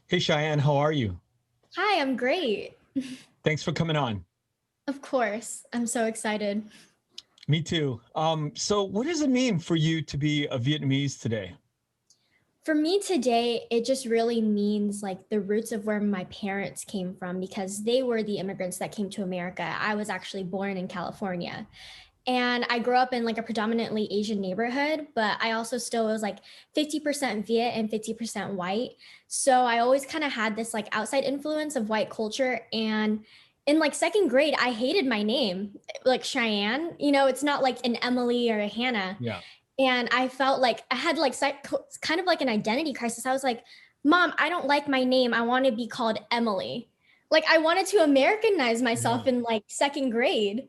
Hey Cheyenne, how are you? Hi, I'm great. Thanks for coming on. Of course. I'm so excited. Me too. So what does it mean for you to be a Vietnamese today? For me today, it just really means like the roots of where my parents came from because they were the immigrants that came to America. I was actually born in California. And I grew up in like a predominantly Asian neighborhood, but I also still was like 50% Viet and 50% white. So I always kind of had this like outside influence of white culture. And in like second grade, I hated my name, like Cheyenne. It's not like an Emily or a Hannah. Yeah. And I felt like I had like kind of like an identity crisis. I was like, Mom, I don't like my name. I want to be called Emily. Like I wanted to Americanize Yeah. myself in like second grade,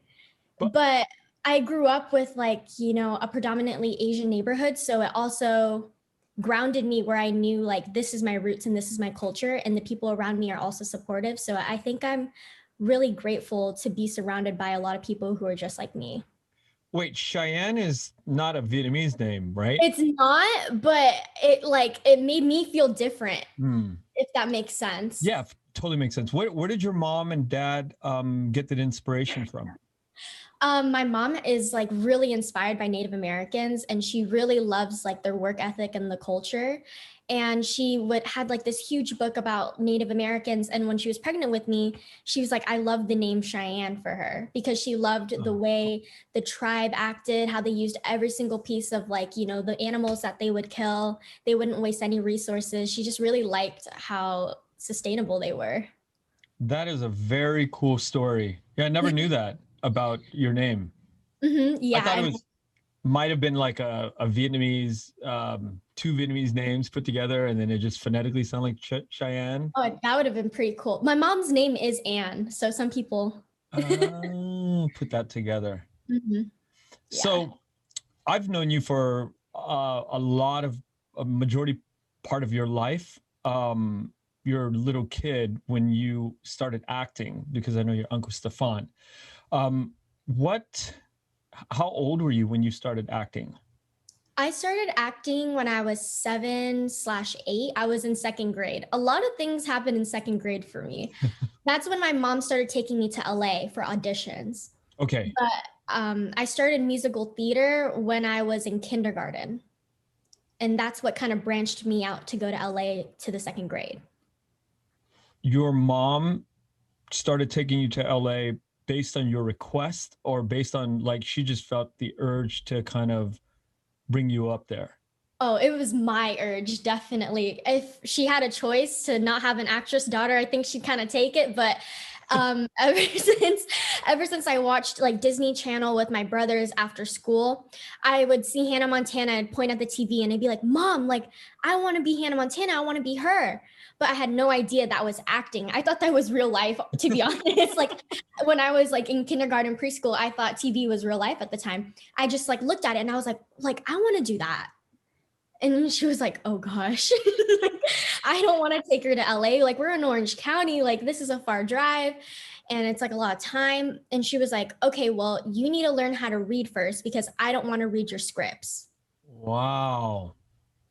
But but I grew up with like, a predominantly Asian neighborhood. So it also grounded me where I knew like this is my roots and this is my culture. And the people around me are also supportive. So I think I'm really grateful to be surrounded by a lot of people who are just like me. wait, Cheyenne is not a Vietnamese name, right? It's not, but it made me feel different, Hmm. if that makes sense. Yeah, totally makes sense. Where did your mom and dad get that inspiration from? My mom is like really inspired by Native Americans and she really loves like their work ethic and the culture. And she would had like this huge book about Native Americans. And when she was pregnant with me, she was like, I love the name Cheyenne for her because she loved the Oh, way the tribe acted, how they used every single piece of like, the animals that they would kill. They wouldn't waste any resources. She just really liked how sustainable they were. that is a very cool story. Yeah, I never knew that about your name. I thought it Yeah. was might have been like a Vietnamese, two Vietnamese names put together, and then it just phonetically sound like Cheyenne. Oh, that would have been pretty cool. My mom's name is Anne, so some people. Oh, put that together. Mhm. Yeah. So I've known you for a lot of a majority part of your life. You're a little kid when you started acting because I know your uncle Stefan. What? How old were you when you started acting? I started acting when I was 7/8. I was in second grade. A lot of things happened in second grade for me. That's when my mom started taking me to LA for auditions. Okay, But I started musical theater when I was in kindergarten. And that's what kind of branched me out to go to LA to the second grade. your mom started taking you to LA based on your request or based on like she just felt the urge to kind of bring you up there? Oh, it was my urge, definitely. If she had a choice to not have an actress daughter, I think she'd kind of take it. But ever since I watched like Disney Channel with my brothers after school, I would see Hannah Montana and point at the TV and I'd be like, Mom, like I want to be Hannah Montana, I want to be her. But I had no idea that was acting. I thought that was real life, to be honest. Like when I was like in kindergarten, preschool, I thought TV was real life at the time. I just like looked at it and I was like I want to do that. And she was like, oh gosh, I don't want to take her to LA. Like, we're in Orange County. Like, this is a far drive and it's like a lot of time. And she was like, okay, well, you need to learn how to read first because I don't want to read your scripts. Wow.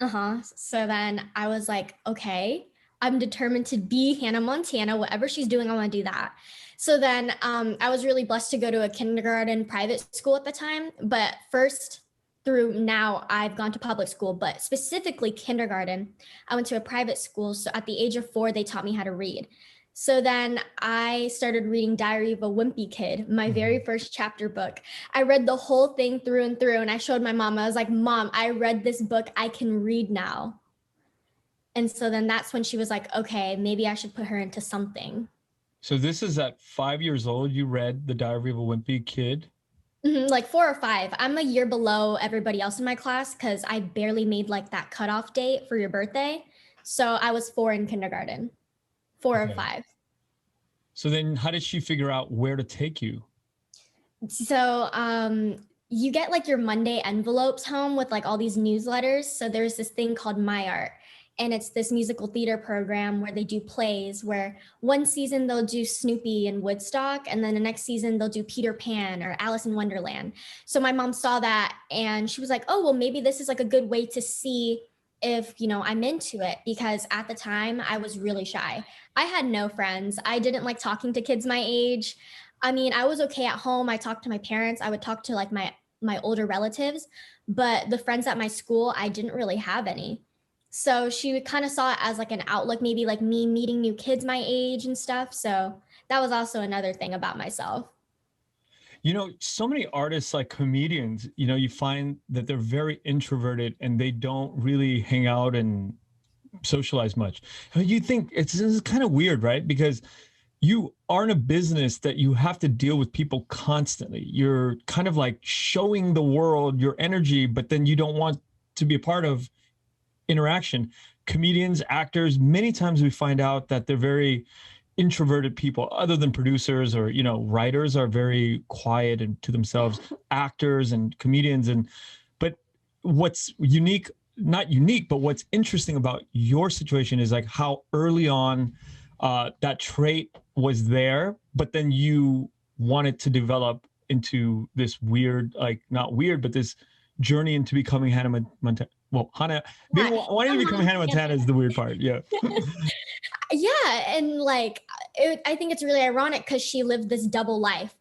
Uh-huh. So then I was like, okay, I'm determined to be Hannah Montana. Whatever she's doing, I want to do that. So then I was really blessed to go to a kindergarten private school at the time. But first, through now, I've gone to public school, but specifically kindergarten, I went to a private school. So at the age of 4, they taught me how to read. So then I started reading Diary of a Wimpy Kid, my very Mhm. first chapter book. I read the whole thing through and through, and I showed my mom. I was like, Mom, I read this book. I can read now. And so then that's when she was like, okay, maybe I should put her into something. So this is at 5 years old. You read The Diary of a Wimpy Kid. Like 4 or 5. I'm a year below everybody else in my class because I barely made like that cutoff date for your birthday. So I was 4 in kindergarten, 4 or Okay. 5. So then, how did she figure out where to take you? So you get like your Monday envelopes home with like all these newsletters. So there's this thing called My Art. And it's this musical theater program where they do plays where one season they'll do Snoopy and Woodstock, and then the next season they'll do Peter Pan or Alice in Wonderland. So my mom saw that and she was like, oh, well, maybe this is like a good way to see if, I'm into it, because at the time I was really shy. I had no friends. I didn't like talking to kids my age. I mean, I was okay at home. I talked to my parents. I would talk to like my older relatives, but the friends at my school, I didn't really have any. So she kind of saw it as like an outlook, maybe like me meeting new kids my age and stuff. So that was also another thing about myself. So many artists like comedians, you find that they're very introverted and they don't really hang out and socialize much. You think it's kind of weird, right? Because you are in a business that you have to deal with people constantly. You're kind of like showing the world your energy, but then you don't want to be a part of interaction. Comedians, actors, many times we find out that they're very introverted people, other than producers or writers are very quiet and to themselves. Actors and comedians, but what's unique, not unique, but what's interesting about your situation is like how early on that trait was there, but then you wanted to develop into this weird, like not weird, but this journey into becoming Hannah Montana. Well, Hannah, being wanting to become Hannah Montana is the weird part. Yeah. Yeah, and like I think it's really ironic because she lived this double life.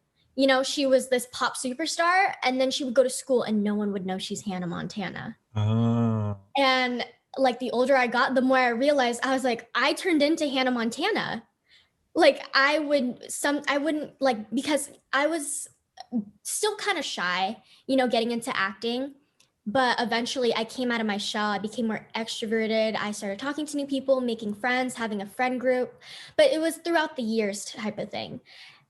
She was this pop superstar, and then she would go to school and no one would know she's Hannah Montana. Oh. And like the older I got, the more I realized, I was like, I turned into Hannah Montana. Like I wouldn't like, because I was still kind of shy, getting into acting. But eventually I came out of my shell. I became more extroverted. I started talking to new people, making friends, having a friend group. But it was throughout the years type of thing.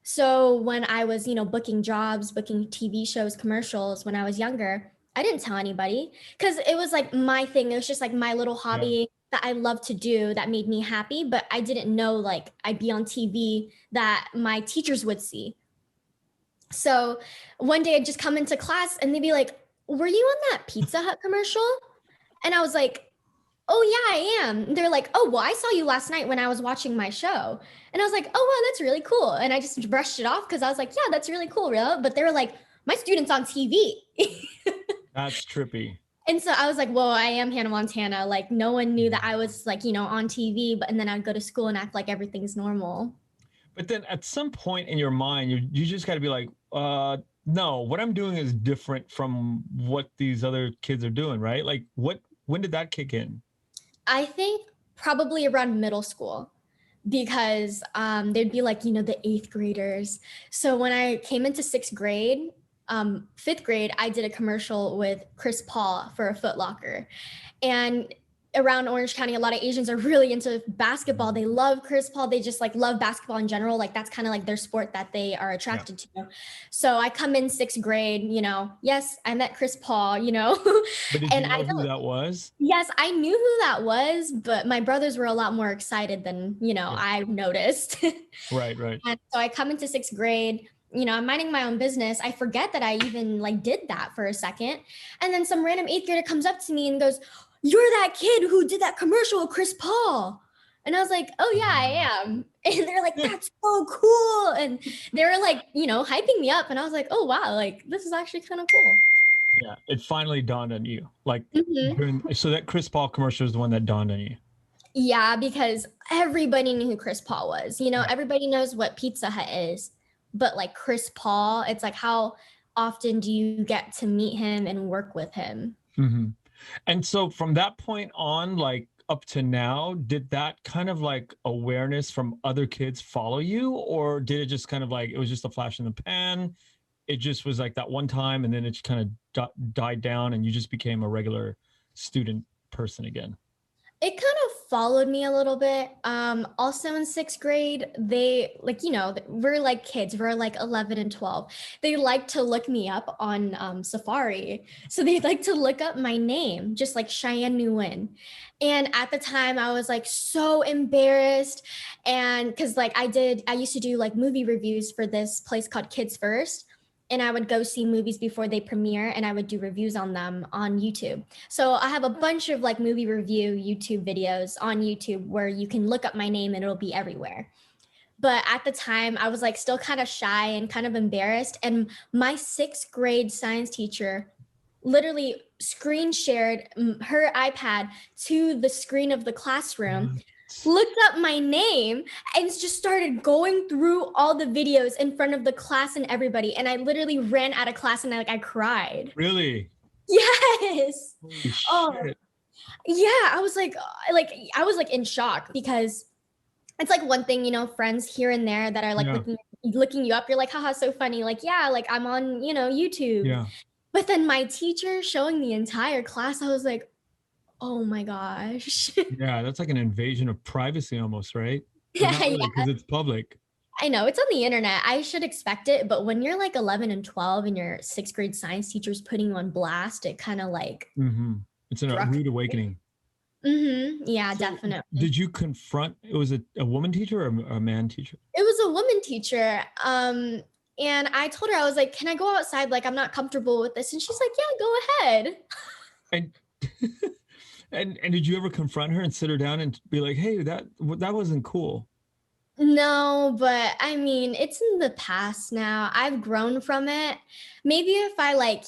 So when I was, booking jobs, booking TV shows, commercials when I was younger, I didn't tell anybody because it was like my thing. It was just like my little hobby that I loved to do that made me happy. But I didn't know like I'd be on TV that my teachers would see. So one day I'd just come into class and they'd be like, were you on that Pizza Hut commercial? And I was like, oh yeah, I am. They're like, oh, well, I saw you last night when I was watching my show. And I was like, oh, wow, that's really cool. And I just brushed it off because I was like, yeah, that's really cool, real. But they were like, my student's on TV. That's trippy. And so I was like, whoa, I am Hannah Montana. Like no one knew that I was like, on TV, and then I'd go to school and act like everything's normal. But then at some point in your mind, you just got to be like, no, what I'm doing is different from what these other kids are doing, right? Like when did that kick in? I think probably around middle school, because they'd be like, the eighth graders. So when I came into sixth grade, fifth grade, I did a commercial with Chris Paul for a Foot Locker. And around Orange County, a lot of Asians are really into basketball. They love Chris Paul. They just like love basketball in general. Like that's kind of like their sport that they are attracted to. So I come in sixth grade, yes, I met Chris Paul, But did and you know who that was? Yes, I knew who that was, but my brothers were a lot more excited than, I noticed. Right. And so I come into sixth grade, I'm minding my own business. I forget that I even like did that for a second. And then some random eighth grader comes up to me and goes, you're that kid who did that commercial with Chris Paul. And I was like, oh yeah, I am. And they're like, that's so cool. And they were like, hyping me up. And I was like, oh wow, like this is actually kind of cool. Yeah, it finally dawned on you. Like, Mm-hmm. so that Chris Paul commercial is the one that dawned on you. Yeah, because everybody knew who Chris Paul was. Everybody knows what Pizza Hut is, but like Chris Paul, it's like how often do you get to meet him and work with him? Mm-hmm. And so from that point on, like up to now, did that kind of like awareness from other kids follow you, or did it just kind of like it was just a flash in the pan? It just was like that one time, and then it just kind of died down, and you just became a regular student person again. It kind of followed me a little bit. Also in sixth grade, they like, we're like kids, we're like 11 and 12. They like to look me up on Safari. So they like to look up my name, just like Cheyenne Nguyen. And at the time I was like so embarrassed. And cause like I used to do like movie reviews for this place called Kids First. And I would go see movies before they premiere and I would do reviews on them on YouTube. So I have a bunch of like movie review YouTube videos on YouTube where you can look up my name and it'll be everywhere. But at the time I was like still kind of shy and kind of embarrassed. And my sixth grade science teacher literally screen shared her iPad to the screen of the classroom, What? looked up my name, and just started going through all the videos in front of the class and everybody. And I literally ran out of class and I cried. Really? Yes. Holy Oh, shit. yeah. I was like in shock because it's like one thing, friends here and there that are like Yeah. looking you up. You're like, haha, so funny. Like, yeah, like I'm on, YouTube. Yeah. But then my teacher showing the entire class, I was like, oh my gosh. Yeah. That's like an invasion of privacy almost, right? But not Yeah, really because it's public. I know it's on the internet. I should expect it. But when you're like 11 and 12 and your sixth grade science teacher's putting you on blast, it kind of like Mm-hmm. It's a struck. rude awakening. Yeah, So definitely. did you confront, was it a woman teacher or a man teacher? It was a woman teacher. And I told her, I was like, can I go outside? Like, I'm not comfortable with this. And she's like, yeah, go ahead. And and did you ever confront her and sit her down and be like, hey, that wasn't cool? No, but I mean, it's in the past now. I've grown from it. Maybe if I like,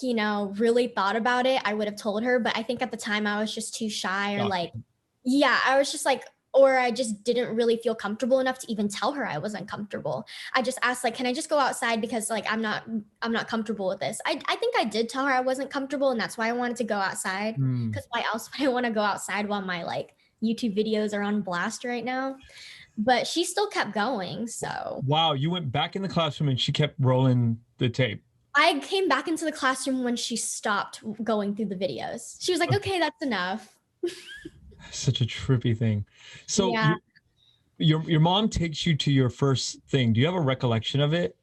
really thought about it, I would have told her, but I think at the time I was just too shy or like, Shocking. yeah, I was just like, or I just didn't really feel comfortable enough to even tell her I was uncomfortable. I just asked like, can I just go outside because like I'm not comfortable with this. I think I did tell her I wasn't comfortable and that's why I wanted to go outside. Hmm. Because why else would I want to go outside while my like YouTube videos are on blast right now? But she still kept going. So Wow, you went back in the classroom and she kept rolling the tape. I came back into the classroom when she stopped going through the videos. She was like, okay, that's enough. Such a trippy thing. So Yeah, your mom takes you to your first thing. Do you have a recollection of it?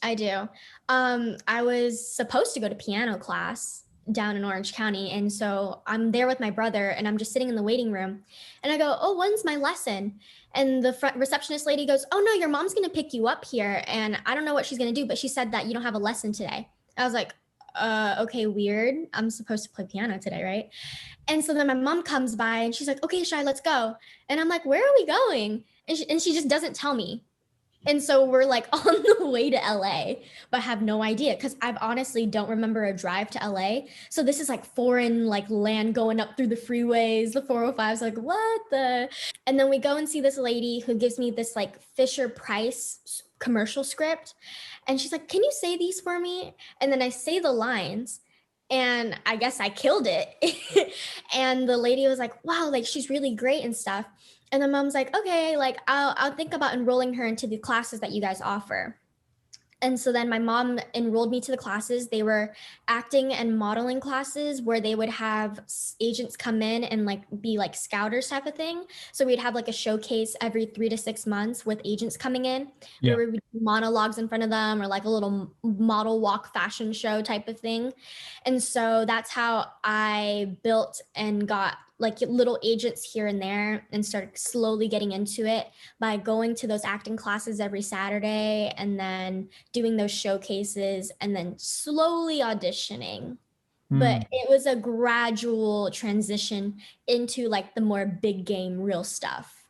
I do. I was supposed to go to piano class down in Orange County. And so I'm there with my brother and I'm just sitting in the waiting room. And I go, oh, when's my lesson? And the front receptionist lady goes, oh, no, your mom's going to pick you up here. And I don't know what she's going to do, but she said that you don't have a lesson today. I was like, okay, weird. I'm supposed to play piano today, right? And so then my mom comes by and she's like, okay, Shy, let's go. And I'm like, where are we going? And she just doesn't tell me. And so we're like on the way to LA, but have no idea because I've honestly don't remember a drive to LA. So this is like foreign like land going up through the freeways, the 405's like, what the? And then we go and see this lady who gives me this like Fisher Price commercial script. And she's like, can you say these for me? And then I say the lines and I guess I killed it. And the lady was like, wow, like she's really great and stuff. And the mom's like, okay, like I'll think about enrolling her into the classes that you guys offer. And so then my mom enrolled me to the classes. They were acting and modeling classes where they would have agents come in and like be like scouters type of thing. So we'd have like a showcase every 3 to 6 months with agents coming in Yeah. where we would do monologues in front of them or like a little model walk fashion show type of thing. And so that's how I built and got like little agents here and there and started slowly getting into it by going to those acting classes every Saturday and then doing those showcases and then slowly auditioning. Hmm. But it was a gradual transition into like the more big game, real stuff.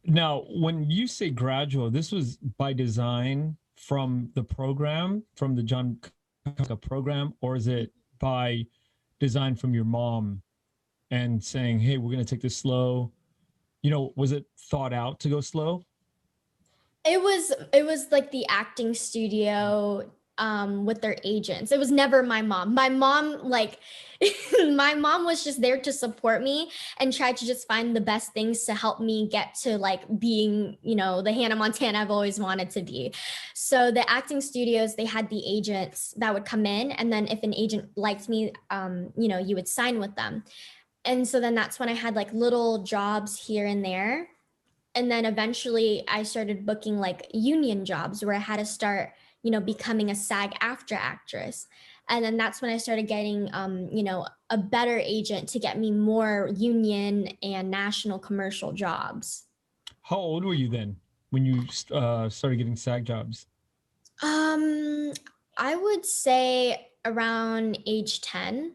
Now, when you say gradual, this was by design from the program, from the John Kaka program, or is it by design from your mom and saying, hey, we're going to take this slow? Was it thought out to go slow? It was like the acting studio with their agents. It was never my mom. My mom like my mom was just there to support me and try to just find the best things to help me get to like being, the Hannah Montana I've always wanted to be. So the acting studios, they had the agents that would come in and then if an agent liked me, you would sign with them. And so then that's when I had like little jobs here and there, and then eventually I started booking like union jobs where I had to start, becoming a SAG-AFTRA actress. And then that's when I started getting, a better agent to get me more union and national commercial jobs. How old were you then when you started getting SAG jobs? Um, I would say around age 10.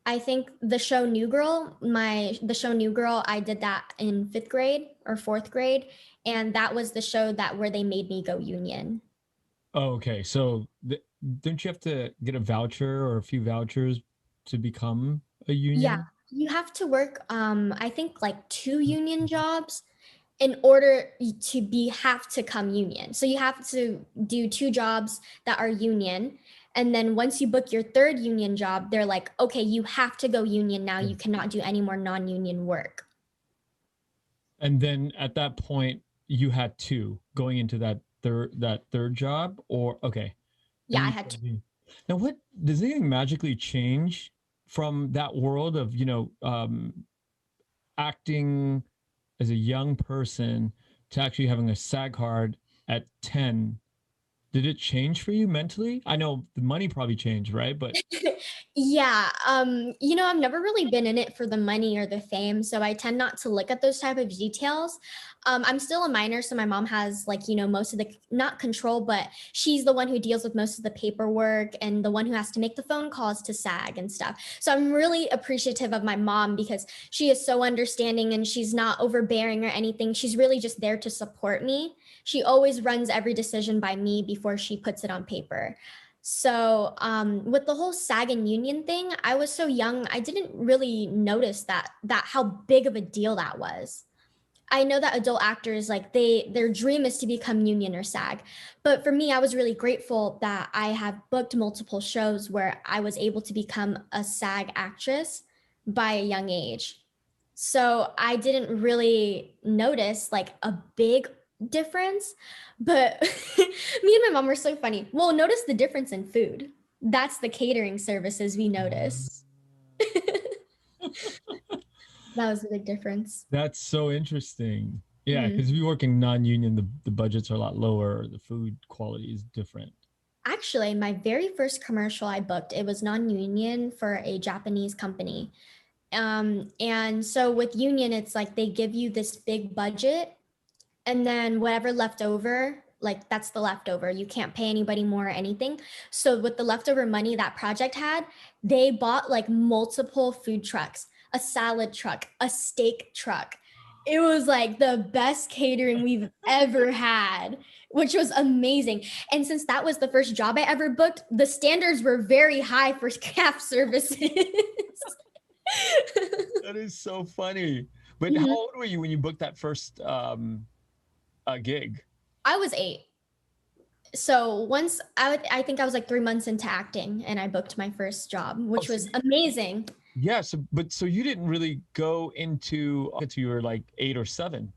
I think the show New Girl, I did that in fifth grade or fourth grade. And that was the show where they made me go union. Oh, okay. So don't you have to get a voucher or a few vouchers to become a Yeah, union? you have to work, I think like 2 union jobs in order to have to come union. So you have to do 2 jobs that are union. And then once you book your 3rd union job, they're like, okay, you have to go union now. You cannot do any more non-union work. And then at that point, you had two going into that third job, or okay. And Yeah, then I you had to. started now what does anything magically change from that world of, acting as a young person to actually having a SAG card at 10? Did it change for you mentally? I know the money probably changed, right? But Yeah, I've never really been in it for the money or the fame, so I tend not to look at those type of details. I'm still a minor, so my mom has like, most of the not control, but she's the one who deals with most of the paperwork and the one who has to make the phone calls to SAG and stuff. So I'm really appreciative of my mom because she is so understanding and she's not overbearing or anything. She's really just there to support me. She always runs every decision by me before she puts it on paper. So, with the whole SAG and union thing, I was so young, I didn't really notice that how big of a deal that was. I know that adult actors like their dream is to become union or SAG. But for me, I was really grateful that I have booked multiple shows where I was able to become a SAG actress by a young age. So I didn't really notice like a big difference, but me and my mom were so funny. We'll notice the difference in food. That's the catering services we noticed. That was the big difference. that's so interesting. Yeah, Mhm. because if you're working non-union, the budgets are a lot lower. The food quality is different. Actually, my very first commercial I booked, it was non-union for a Japanese company. And so with union, it's like they give you this big budget and then whatever left over, like that's the leftover. You can't pay anybody more or anything. So with the leftover money that project had, they bought like multiple food trucks, a salad truck, a steak truck. It was like the best catering we've ever had, which was amazing. And since that was the first job I ever booked, the standards were very high for craft services. That is so funny. But how Mhm. old were you when you booked that first gig? I was 8. So once I think I was like 3 months into acting and I booked my first job, Oh, which so was amazing. yeah. So you didn't really go into until you were like 8 or 7.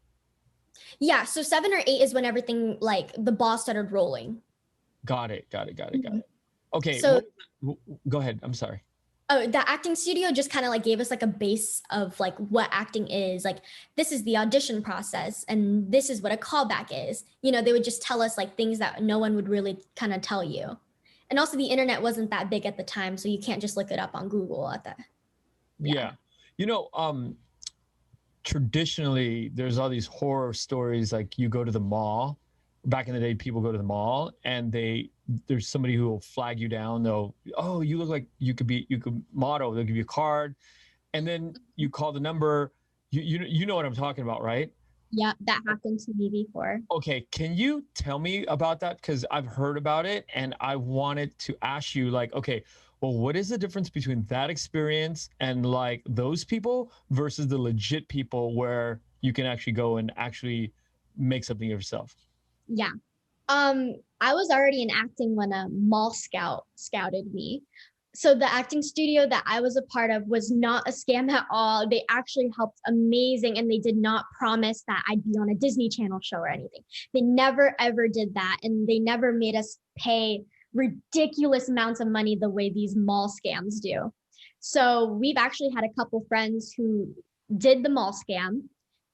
Yeah, so 7 or 8 is when everything like the ball started rolling. Got it. Got it. Got it. Got Mhm. it. Okay. So Go ahead. I'm sorry. the acting studio just kind of like gave us like a base of like what acting is. Like this is the audition process and this is what a callback is. They would just tell us like things that no one would really kind of tell you. And also the internet wasn't that big at the time, so you can't just look it up on Google at that. Yeah. Yeah. You know, traditionally there's all these horror stories, like you go to the mall. Back in the day, people go to the mall and there's somebody who will flag you down. They'll, oh, you look like you could model. They'll give you a card, and then you call the number. You know what I'm talking about, right? Yeah, that happened to me before. Okay, can you tell me about that? Because I've heard about it and I wanted to ask you, like, okay, well, what is the difference between that experience and like those people versus the legit people where you can actually go and actually make something of yourself? Yeah. I was already in acting when a mall scout scouted me. So the acting studio that I was a part of was not a scam at all. They actually helped amazing and they did not promise that I'd be on a Disney Channel show or anything. They never ever did that and they never made us pay ridiculous amounts of money the way these mall scams do. So we've actually had a couple friends who did the mall scam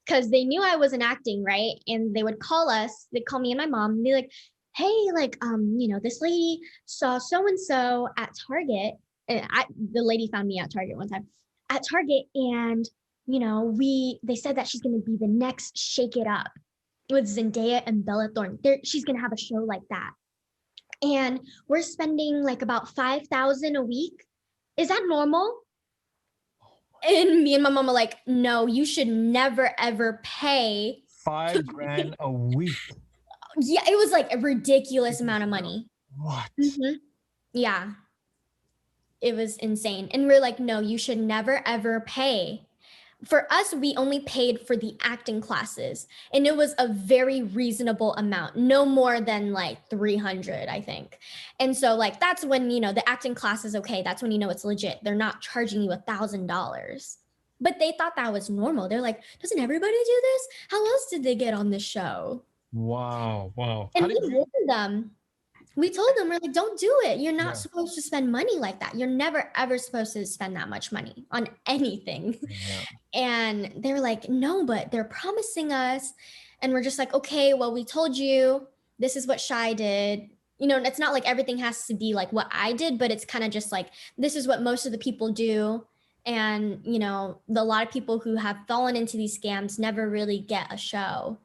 because they knew I was in acting, right? And they would call us, they'd call me and my mom and be like, hey, like, this lady saw so and so at Target. And the lady found me at Target one time at Target, and they said that she's gonna be the next Shake It Up with Zendaya and Bella Thorne. She's gonna have a show like that, and we're spending like about 5,000 a week. Is that normal? And me and my mom are like, no, you should never ever pay. 5 grand a week. Yeah, it was like a ridiculous amount of money. What? Mhm. Yeah, it was insane. And we're like, no, you should never ever pay. For us, we only paid for the acting classes, and it was a very reasonable amount, no more than like 300, I think. And so like that's when, you know, the acting class is okay. That's when you know it's legit. They're not charging you $1,000. But they thought that was normal. They're like, doesn't everybody do this? How else did they get on the show? Wow. Wow. How And did we you? warned them. We told them, we're like, don't do it. You're not Yeah. supposed to spend money like that. You're never ever supposed to spend that much money on anything. Yeah. And they were like, no, but they're promising us. And we're just like, okay, well, we told you this is what Shy did. You know, it's not like everything has to be like what I did, but it's kind of just like, this is what most of the people do. And, you know, a lot of people who have fallen into these scams never really get a show.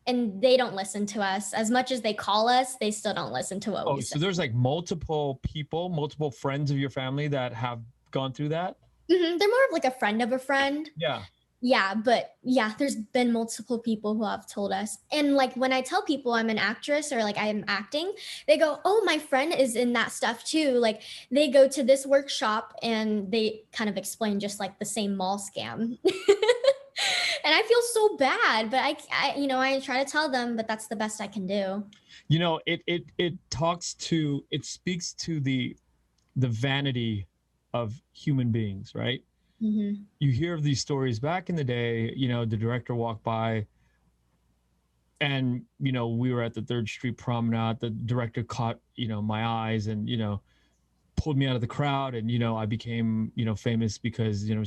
And they don't listen to us. As much as they call us, they still don't listen to what Oh, we say. so there's like multiple people, multiple friends of your family that have gone through that? They're more of like a friend of a friend. Yeah. Yeah, but yeah, there's been multiple people who have told us. And like when I tell people I'm an actress or like I'm acting, they go, "Oh, my friend is in that stuff too." Like they go to this workshop and they kind of explain just like the same mall scam. And I feel so bad, but you know, I try to tell them, but that's the best I can do. You know, it speaks to the vanity of human beings, right? Mm-hmm. You hear of these stories back in the day, you know, the director walked by and, you know, we were at the Third Street Promenade. The director caught, you know, my eyes and, you know, pulled me out of the crowd. And, you know, I became, you know, famous because, you know,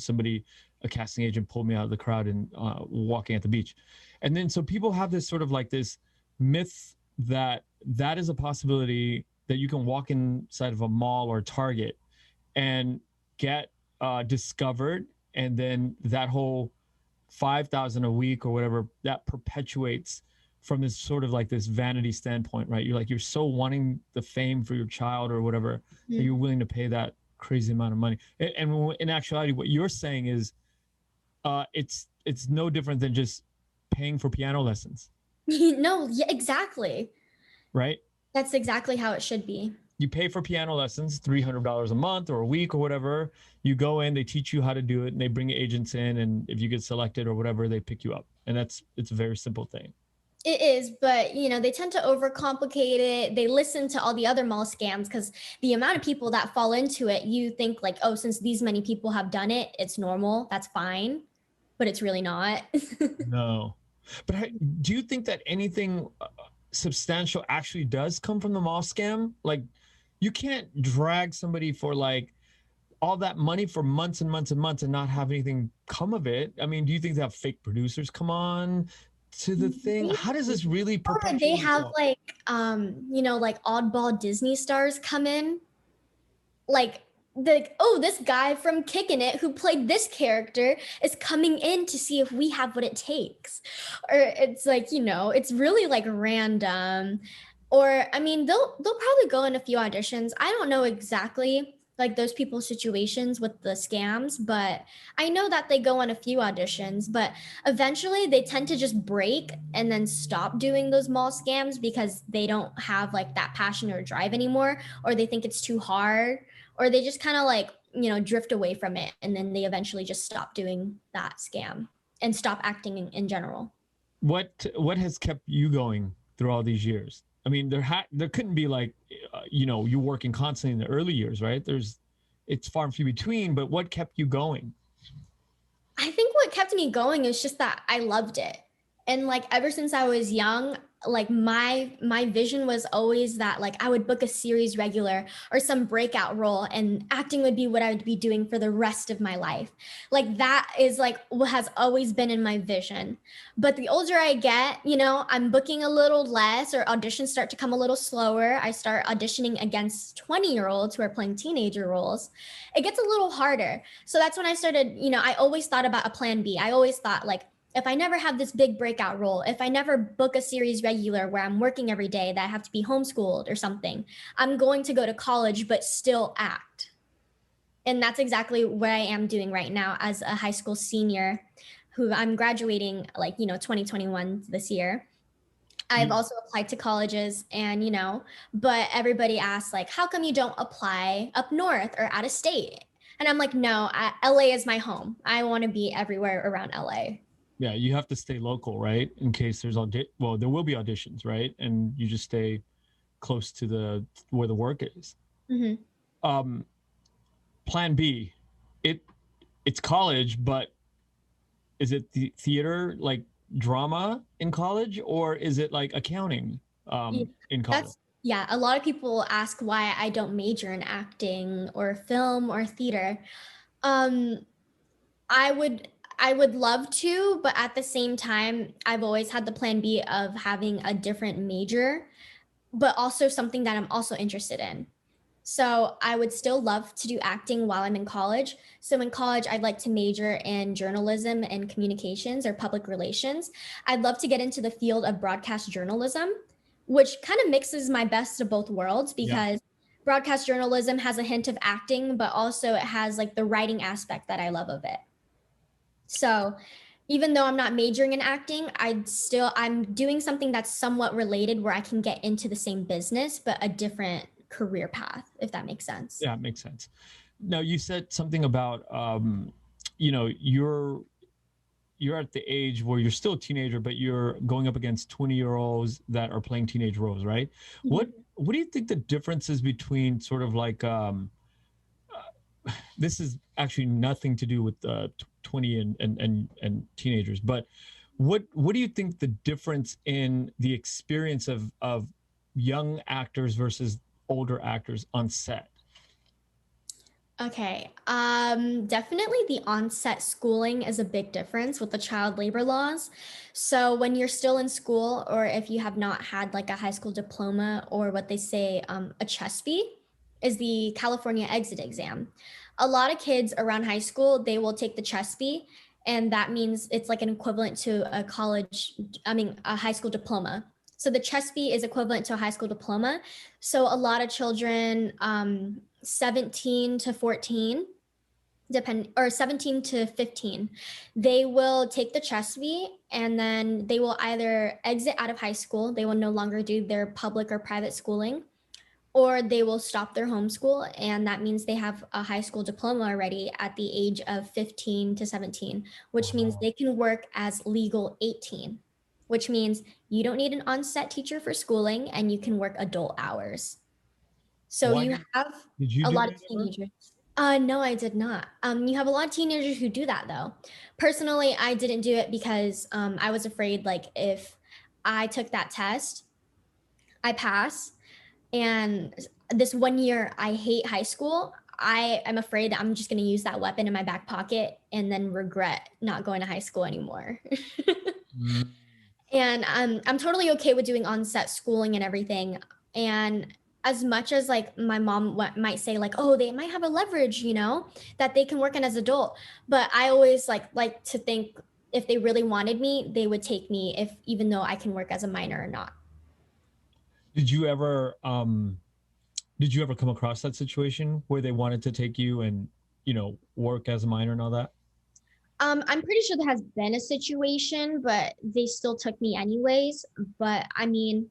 a casting agent pulled me out of the crowd and walking at the beach. And then so people have this sort of like this myth that that is a possibility that you can walk inside of a mall or Target and get discovered, and then that whole 5,000 a week or whatever that perpetuates from this sort of like this vanity standpoint, right? You're like you're so wanting the fame for your child or whatever that you're willing to pay that crazy amount of money. And in actuality, what you're saying is, it's no different than just paying for piano lessons, No, yeah, exactly. right? That's exactly how it should be. You pay for piano lessons, $300 a month or a week or whatever. You go in, they teach you how to do it, and they bring agents in. And if you get selected or whatever, they pick you up. And it's a very simple thing. It is, but you know, they tend to overcomplicate it. They listen to all the other mall scams because the amount of people that fall into it, you think like, oh, since these many people have done it, it's normal. That's fine. But it's really not. No. But do you think that anything substantial actually does come from the mall scam? Like, you can't drag somebody for like all that money for months and months and months and not have anything come of it. I mean, do you think that fake producers come on to the thing? How does this really Or they perpetuate have itself? like you know, like oddball Disney stars come in. Like oh, this guy from Kickin' It who played this character is coming in to see if we have what it takes. Or it's like, you know, it's really like random. Or I mean, they'll probably go in a few auditions. I don't know exactly like those people's situations with the scams, but I know that they go on a few auditions, but eventually they tend to just break and then stop doing those mall scams because they don't have like that passion or drive anymore, or they think it's too hard, or they just kind of like, you know, drift away from it, and then they eventually just stop doing that scam and stop acting in general. What has kept you going through all these years? I mean, there couldn't be like, you know, you working constantly in the early years, right? It's far and few between. But what kept you going? I think what kept me going is just that I loved it. And like ever since I was young, like my vision was always that like I would book a series regular or some breakout role, and acting would be what I would be doing for the rest of my life. Like that is like what has always been in my vision. But the older I get, you know, I'm booking a little less, or auditions start to come a little slower. I start auditioning against 20-year-olds who are playing teenager roles. It gets a little harder. So that's when I started, you know, I always thought about a plan B. I always thought like, if I never have this big breakout role, if I never book a series regular where I'm working every day, that I have to be homeschooled or something, I'm going to go to college but still act. And that's exactly what I am doing right now as a high school senior who I'm graduating like, you know, 2021 this year. I've You, also applied to colleges and, but everybody asks like, how come you don't apply up north or out of state? And I'm like, no, LA is my home. I want to be everywhere around LA. yeah, you have to stay local, right? In case there's well, there will be auditions, right? And you just stay close to the where the work is. Hmm. Um, Plan B, it it's college, but is it the theater like drama in college, or is it like accounting Yeah, in college? that's yeah. A lot of people ask why I don't major in acting or film or theater. Um, I would I would love to, but at the same time, I've always had the plan B of having a different major, but also something that I'm also interested in. So I would still love to do acting while I'm in college. So in college, I'd like to major in journalism and communications or public relations. I'd love to get into the field of broadcast journalism, which kind of mixes my best of both worlds Yeah. because broadcast journalism has a hint of acting, but also it has like the writing aspect that I love of it. So even though I'm not majoring in acting, I'm doing something that's somewhat related where I can get into the same business, but a different career path, if that makes sense. Yeah, it makes sense. Now you said something about you know, you're at the age where you're still a teenager, but you're going up against 20-year-olds that are playing teenage roles, right? Mhm. What do you think the difference is between sort of like this is actually nothing to do with 20 and teenagers, but what do you think the difference in the experience of young actors versus older actors on set? Okay. Definitely the onset schooling is a big difference with the child labor laws. So when you're still in school, or if you have not had like a high school diploma or what they say, a CHESP is the California exit exam. A lot of kids around high school, they will take the CHESP, and that means it's like an equivalent to a a high school diploma. So the CHESP is equivalent to a high school diploma. So a lot of children, 17 to 14, or 17 to 15, they will take the CHESP and then they will either exit out of high school, they will no longer do their public or private schooling, or they will stop their homeschool. And that means they have a high school diploma already at the age of 15 to 17, which means Wow. they can work as legal 18, which means you don't need an on-set teacher for schooling and you can work adult hours. So Why you have did you a do lot of that ever? teenagers. No, I did not. You have a lot of teenagers who do that though. Personally, I didn't do it because I was afraid like if I took that test, I pass, and this 1 year I hate high school. I am afraid that I'm just going to use that weapon in my back pocket and then regret not going to high school anymore. Mm. And I'm totally okay with doing on-set schooling and everything. And as much as like my mom might say like, oh, they might have a leverage, that they can work in as adult. But I always like to think if they really wanted me, they would take me if even though I can work as a minor or not. Did you ever come across that situation where they wanted to take you and, work as a minor and all that? I'm pretty sure there has been a situation, but they still took me anyways. But I mean,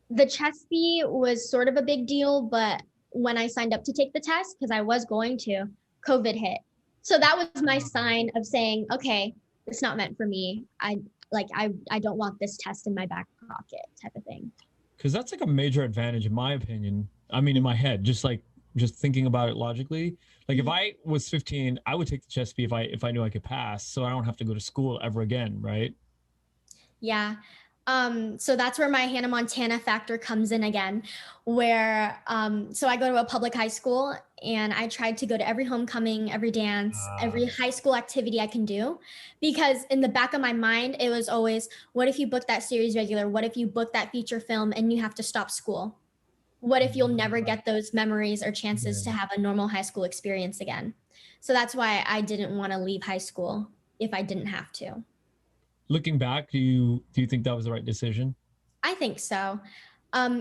the chess fee was sort of a big deal, but when I signed up to take the test, because I was going to, COVID hit. So that was my sign of saying, okay, it's not meant for me. I don't want this test in my back pocket type of thing. Because that's like a major advantage in my opinion. I mean, in my head, just thinking about it logically. Like if Mhm. I was 15, I would take the chess if I knew I could pass, so I don't have to go to school ever again, right? Yeah. So that's where my Hannah Montana factor comes in again, where so I go to a public high school and I tried to go to every homecoming, every dance, every high school activity I can do, because in the back of my mind, it was always, what if you book that series regular? What if you book that feature film and you have to stop school? What if you'll never Right. get those memories or chances to Again. have a normal high school experience again? So that's why I didn't want to leave high school if I didn't have to. Looking back, do you think that was the right decision? I think so.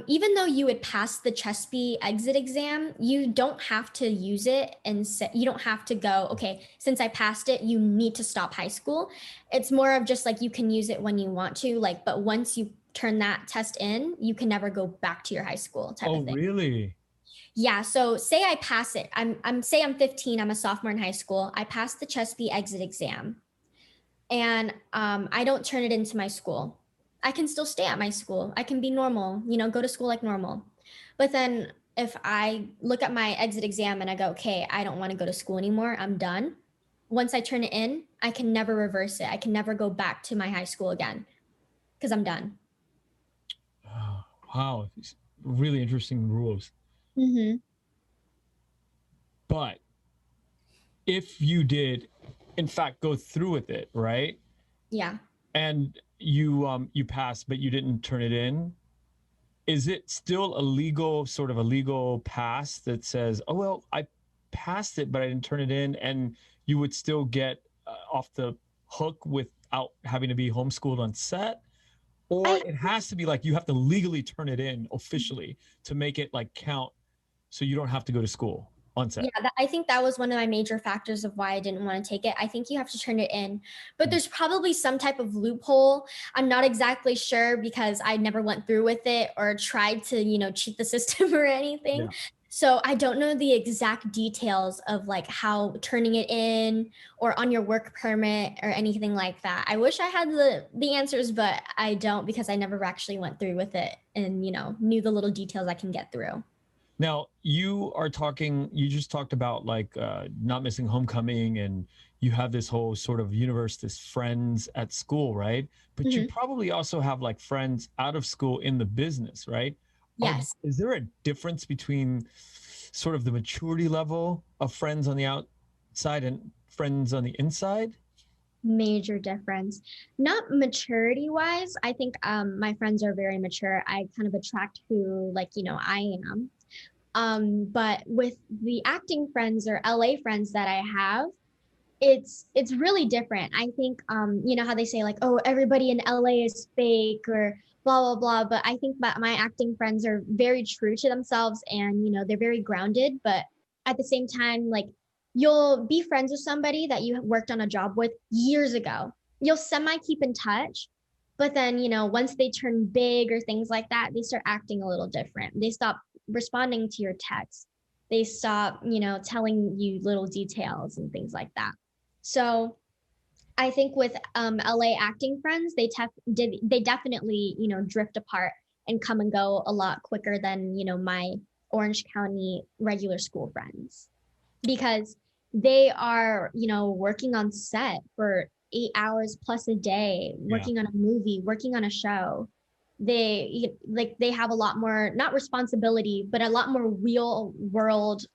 Even though you would pass the CHESP exit exam, you don't have to use it and you don't have to go, okay, since I passed it, you need to stop high school. It's more of just like you can use it when you want to, like, but once you turn that test in, you can never go back to your high school type Oh, of thing. really? Yeah. So say I pass it. I'm 15. I'm a sophomore in high school. I passed the Chesapeake exit exam, and I don't turn it into my school. I can still stay at my school. I can be normal. Go to school like normal. But then if I look at my exit exam and I go, okay, I don't want to go to school anymore. I'm done. Once I turn it in, I can never reverse it. I can never go back to my high school again because I'm done. Oh, wow. Really interesting rules. Mm-hmm. But if you did, in fact, go through with it, right? Yeah. And you passed, but you didn't turn it in. Is it still a legal pass that says, oh, well, I passed it, but I didn't turn it in, and you would still get off the hook without having to be homeschooled on set? Or I it has to be like you have to legally turn it in officially to make it like count so you don't have to go to school on set? Yeah, I think that was one of my major factors of why I didn't want to take it. I think you have to turn it in, but there's probably some type of loophole. I'm not exactly sure because I never went through with it or tried to, cheat the system or anything. Yeah. So I don't know the exact details of like how turning it in or on your work permit or anything like that. I wish I had the answers, but I don't because I never actually went through with it and, knew the little details I can get through. Now you just talked about like not missing homecoming, and you have this whole sort of universe, this friends at school, right? But you Mhm. probably also have like friends out of school in the business, right? Yes. Is there a difference between sort of the maturity level of friends on the outside and friends on the inside? Major difference. Not maturity wise. I think my friends are very mature. I kind of attract who I am. But with the acting friends or LA friends that I have, it's really different. I think how they say like, oh, everybody in LA is fake or blah blah blah. But I think that my acting friends are very true to themselves and they're very grounded, but at the same time, like you'll be friends with somebody that you worked on a job with years ago. You'll semi keep in touch, but then, once they turn big or things like that, they start acting a little different. They stop responding to your texts. They stop, telling you little details and things like that. So I think with LA acting friends, they definitely drift apart and come and go a lot quicker than my Orange County regular school friends because they are working on set for 8 hours plus a day, Yeah. working on a movie, working on a show. They have a lot more not responsibility but a lot more real world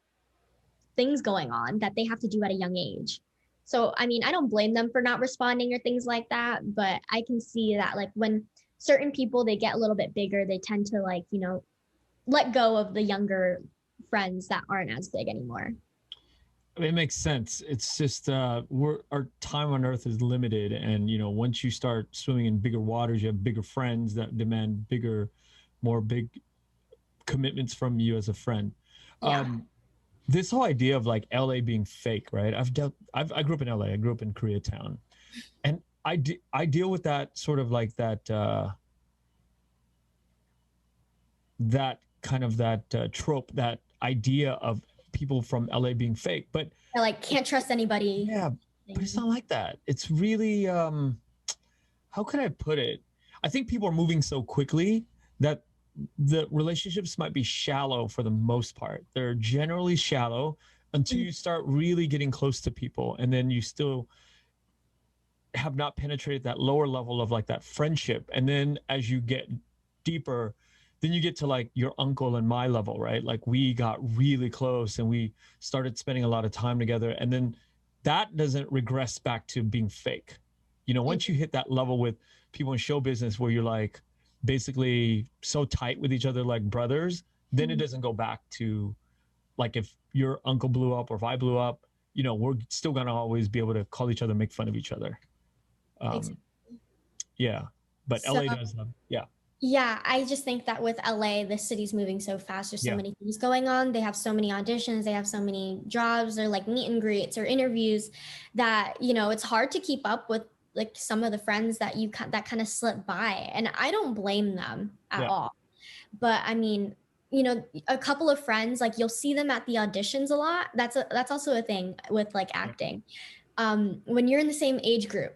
things going on that they have to do at a young age. So, I mean, I don't blame them for not responding or things like that, but I can see that like when certain people they get a little bit bigger, they tend to like, let go of the younger friends that aren't as big anymore. It makes sense. It's just our time on earth is limited, and once you start swimming in bigger waters, you have bigger friends that demand more big commitments from you as a friend. Yeah. This whole idea of like LA being fake, right? I grew up in LA. I grew up in Koreatown, and I deal with that sort of like that kind of that trope, that idea of people from LA being fake, but I like can't trust anybody. yeah, but it's not like that. It's really how can I put it? I think people are moving so quickly that the relationships might be shallow for the most part. They're generally shallow until you start really getting close to people, and then you still have not penetrated that lower level of like that friendship. And then as you get deeper, then you get to like your uncle and my level, right? Like we got really close and we started spending a lot of time together. And then that doesn't regress back to being fake. Once you hit that level with people in show business where you're like basically so tight with each other like brothers, then it doesn't go back to like if your uncle blew up or if I blew up, we're still gonna always be able to call each other, make fun of each other. Exactly. Um, yeah, but So LA does have, yeah, yeah, I just think that with LA, the city's moving so fast. There's so yeah, many things going on. They have so many auditions. They have so many jobs or like meet and greets or interviews that, it's hard to keep up with like some of the friends that that kind of slip by, and I don't blame them at Yeah. all. But I mean, you know, a couple of friends, like you'll see them at the auditions a lot. That's also a thing with like acting. When you're in the same age group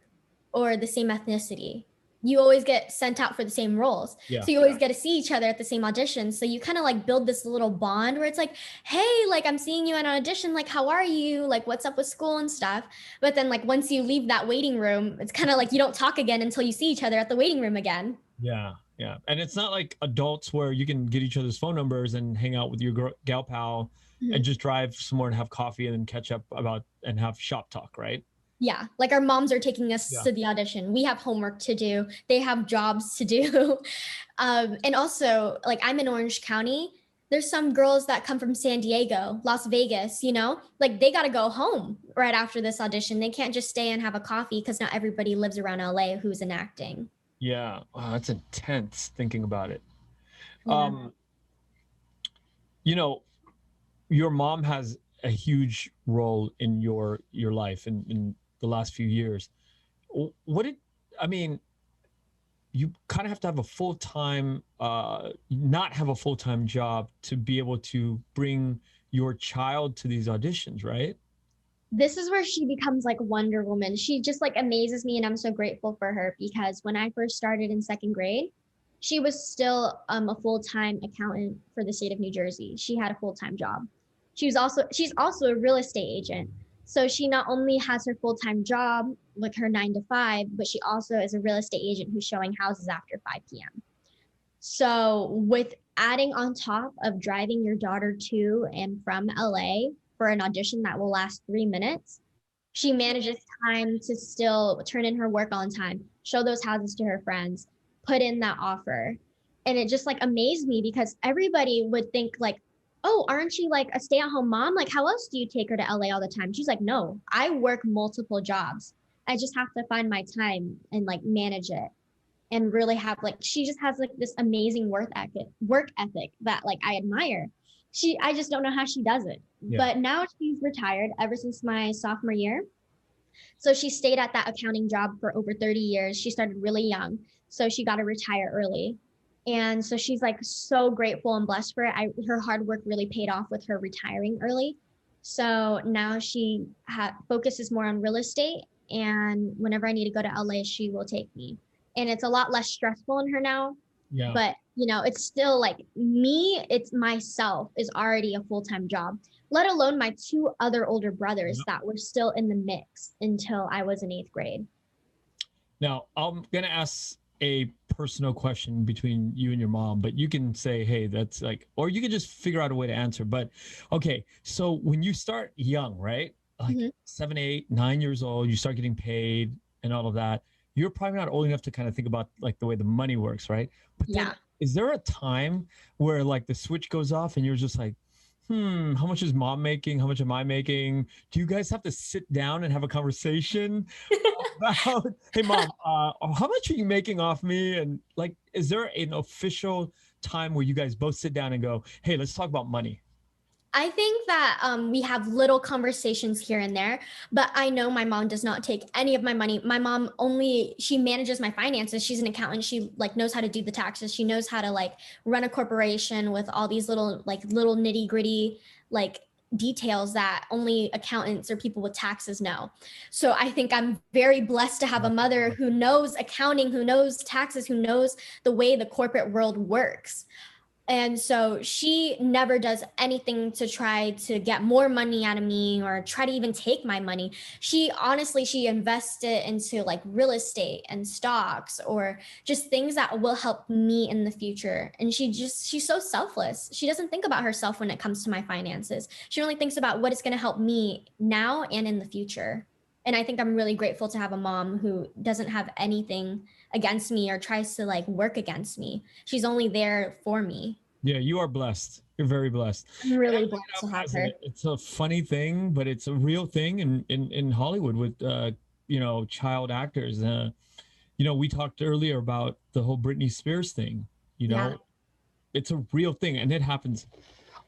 or the same ethnicity, you always get sent out for the same roles. Yeah. So you always get to see each other at the same auditions. So you kind of like build this little bond where it's like, hey, like I'm seeing you at an audition. Like, how are you? Like, what's up with school and stuff? But then, like, once you leave that waiting room, it's kind of like you don't talk again until you see each other at the waiting room again. Yeah. Yeah. And it's not like adults where you can get each other's phone numbers and hang out with your gal pal and Mhm. just drive somewhere and have coffee and then catch up about and have shop talk, right? Yeah, like our moms are taking us Yeah. to the audition. We have homework to do. They have jobs to do. And also, like I'm in Orange County. There's some girls that come from San Diego, Las Vegas, you know, like they got to go home right after this audition. They can't just stay and have a coffee because not everybody lives around LA who's in acting. Yeah. Wow, that's intense thinking about it. Yeah. Um, you know, your mom has a huge role in your life in the last few years. What did I mean? You kind of have to have a full-time, not have a full-time job to be able to bring your child to these auditions, right? This is where she becomes like Wonder Woman. She just like amazes me, and I'm so grateful for her because when I first started in second grade, she was still a full-time accountant for the state of New Jersey. She had a full-time job. She's also a real estate agent. So she not only has her full-time job with her 9 to 5, but she also is a real estate agent who's showing houses after 5 p.m. So, with adding on top of driving your daughter to and from LA for an audition that will last 3 minutes, she manages time to still turn in her work on time, show those houses to her friends, put in that offer. And it just like amazed me because everybody would think like, "Oh, aren't you like a stay-at-home mom? Like how else do you take her to LA all the time?" She's like, "No, I work multiple jobs. I just have to find my time and like manage it." And really have like she just has like this amazing work ethic that like I admire. I just don't know how she does it. Yeah. But now she's retired ever since my sophomore year. So she stayed at that accounting job for over 30 years. She started really young. So she got to retire early. And so she's like so grateful and blessed for it. Her hard work really paid off with her retiring early. So now she focuses more on real estate. And whenever I need to go to LA, she will take me. And it's a lot less stressful in her now. Yeah. But, you know, it's still like me, it's myself is already a full time job, let alone my two other older brothers Yep. that were still in the mix until I was in 8th grade. Now, I'm gonna ask a personal question between you and your mom, but you can say, hey, that's like, or you can just figure out a way to answer. But okay, so when you start young, right? Like Mhm. 7, 8, 9 years old, you start getting paid and all of that. You're probably not old enough to kind of think about like the way the money works, right? But then Yeah. is there a time where like the switch goes off and you're just like, how much is mom making? How much am I making? Do you guys have to sit down and have a conversation about, hey mom, how much are you making off me? And like, is there an official time where you guys both sit down and go, hey, let's talk about money? I think that we have little conversations here and there, but I know my mom does not take any of my money. My mom only she manages my finances. She's an accountant. She like knows how to do the taxes. She knows how to like run a corporation with all these little nitty gritty like details that only accountants or people with taxes know. So I think I'm very blessed to have a mother who knows accounting, who knows taxes, who knows the way the corporate world works. And so she never does anything to try to get more money out of me or try to even take my money. She invests it into like real estate and stocks or just things that will help me in the future. And she's so selfless. She doesn't think about herself when it comes to my finances. She only thinks about what is going to help me now and in the future. And I think I'm really grateful to have a mom who doesn't have anything against me or tries to like work against me. She's only there for me. Yeah, you are blessed. You're very blessed. I'm And really I bring it blessed up to have as her. it's a funny thing, but it's a real thing in Hollywood with child actors. We talked earlier about the whole Britney Spears thing. You Yeah. know, it's a real thing, and it happens.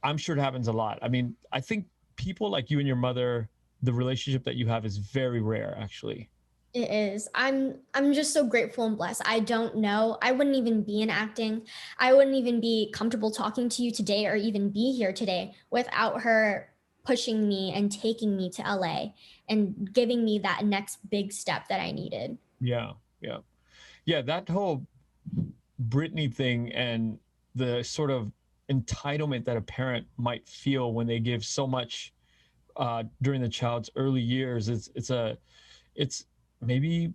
I'm sure it happens a lot. I mean, I think people like you and your mother, the relationship that you have is very rare, actually. It is. I'm just so grateful and blessed. I don't know. I wouldn't even be in acting. I wouldn't even be comfortable talking to you today or even be here today without her pushing me and taking me to LA and giving me that next big step that I needed. Yeah, yeah, yeah. That whole Britney thing and the sort of entitlement that a parent might feel when they give so much during the child's early years. It's maybe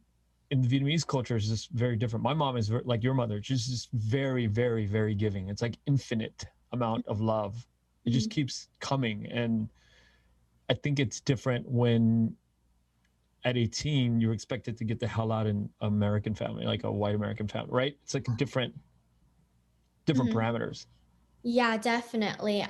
in the Vietnamese culture is just very different. My mom is like your mother. She's just very, very, very giving. It's like infinite amount of love. It just Mhm. keeps coming. And I think it's different when at 18 you're expected to get the hell out in American family, like a white American family, right? It's like different Mhm. parameters. Yeah, definitely.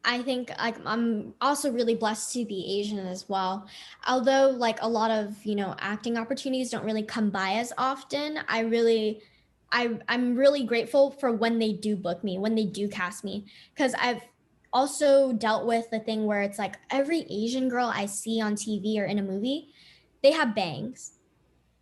I think like I'm also really blessed to be Asian as well. Although like a lot of, acting opportunities don't really come by as often, I'm really grateful for when they do book me, when they do cast me, because I've also dealt with the thing where it's like every Asian girl I see on TV or in a movie, they have bangs,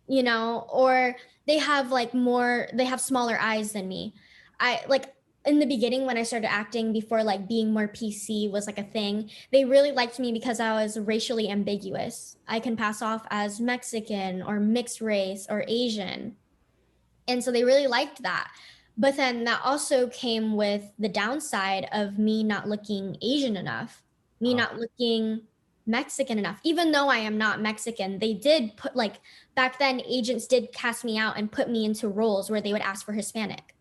or they have smaller eyes than me. I like in the beginning when I started acting before like being more PC was like a thing, they really liked me because I was racially ambiguous. I can pass off as Mexican or mixed race or Asian. And so they really liked that. But then that also came with the downside of me not looking Asian enough, me Uh, not looking Mexican enough. Even though I am not Mexican, they did put like back then, agents did cast me out and put me into roles where they would ask for Hispanic.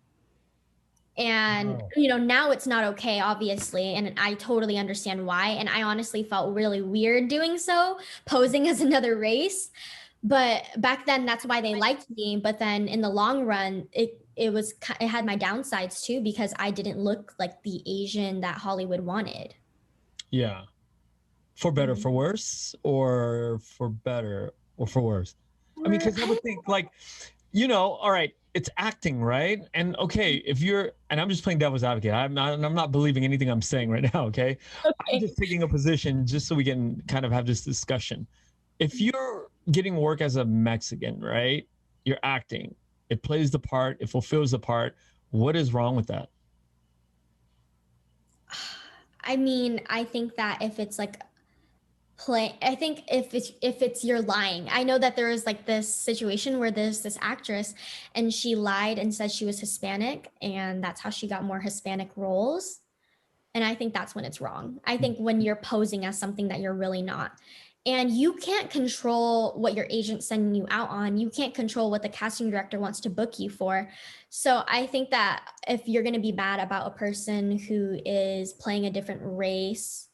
And, oh, now it's not okay, obviously. And I totally understand why. And I honestly felt really weird doing so, posing as another race. But back then, that's why they liked me. But then in the long run, it had my downsides too, because I didn't look like the Asian that Hollywood wanted. yeah. For better, Mhm. for worse, or for better, or for worse. I mean, Or because I would think like, all right, it's acting, right? And okay, if you're, and I'm just playing devil's advocate. I'm not believing anything I'm saying right now. Okay, I'm okay. just taking a position just so we can kind of have this discussion. If you're getting work as a Mexican, right? You're acting. It plays the part. It fulfills the part. What is wrong with that? I mean, I think that if it's like play I think if it's you're lying. I know that there is like this situation where there's this actress and she lied and said she was Hispanic and that's how she got more Hispanic roles. And I think that's when it's wrong. I think when you're posing as something that you're really not. And you can't control what your agent's sending you out on. You can't control what the casting director wants to book you for. So I think that if you're going to be mad about a person who is playing a different race,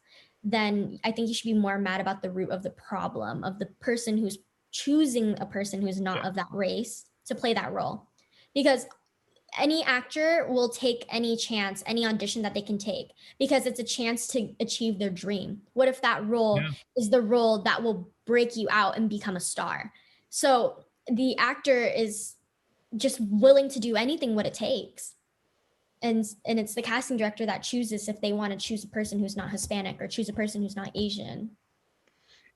then I think you should be more mad about the root of the problem of the person who's choosing a person who's Yeah. not of that race to play that role. Because any actor will take any chance, any audition that they can take because it's a chance to achieve their dream. What if that role Yeah. is the role that will break you out and become a star? So the actor is just willing to do anything what it takes. And it's the casting director that chooses if they want to choose a person who's not Hispanic or choose a person who's not Asian.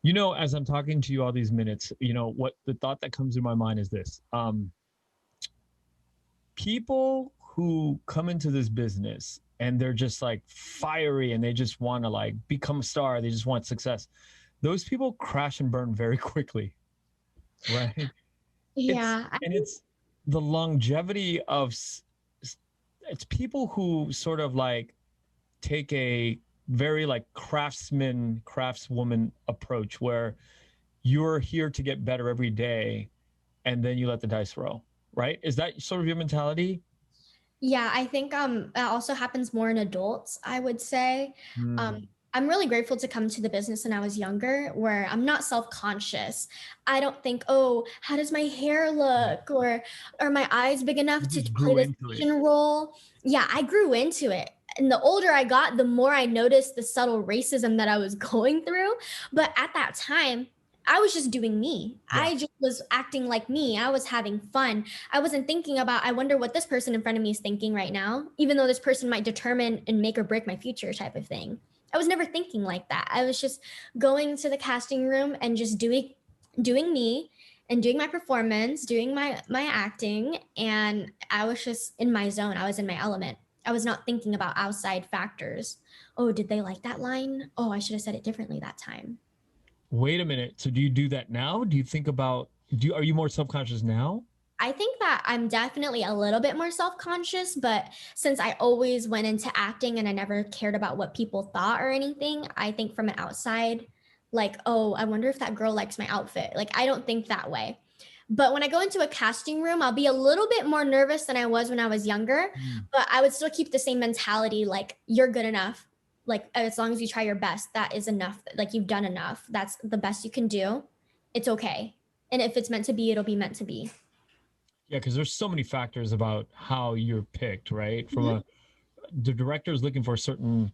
As I'm talking to you all these minutes, what the thought that comes to my mind is this. People who come into this business and they're just like fiery and they just want to like become a star, they just want success. Those people crash and burn very quickly, right? It's Yeah, and it's the longevity of it's people who sort of like take a very like craftswoman approach where you're here to get better every day and then you let the dice roll, right? Is that sort of your mentality? Yeah, I think that also happens more in adults, I would say. Um Mm, I'm really grateful to come to the business when I was younger where I'm not self-conscious. I don't think, "Oh, how does my hair yeah. look?" or "Are my eyes big enough You to just play grew this into it. Asian role?" Yeah, I grew into it. And the older I got, the more I noticed the subtle racism that I was going through. But at that time, I was just doing me. Yeah. I just was acting like me. I was having fun. I wasn't thinking about, I wonder what this person in front of me is thinking right now, even though this person might determine and make or break my future type of thing. I was never thinking like that. I was just going to the casting room and just doing me and doing my performance, doing my acting, and I was just in my zone. I was in my element. I was not thinking about outside factors. Oh, did they like that line? Oh, I should have said it differently that time. Wait a minute. So do you do that now? Do you think about are you more self-conscious now? I think that I'm definitely a little bit more self-conscious, but since I always went into acting and I never cared about what people thought or anything, I think from an outside, like, oh, I wonder if that girl likes my outfit. Like, I don't think that way. But when I go into a casting room, I'll be a little bit more nervous than I was when I was younger, Mm. but I would still keep the same mentality, like, you're good enough. Like, as long as you try your best, that is enough. Like, you've done enough. That's the best you can do. It's okay. And if it's meant to be, it'll be meant to be. Yeah, because there's so many factors about how you're picked, right? From Mhm. the director is looking for a certain,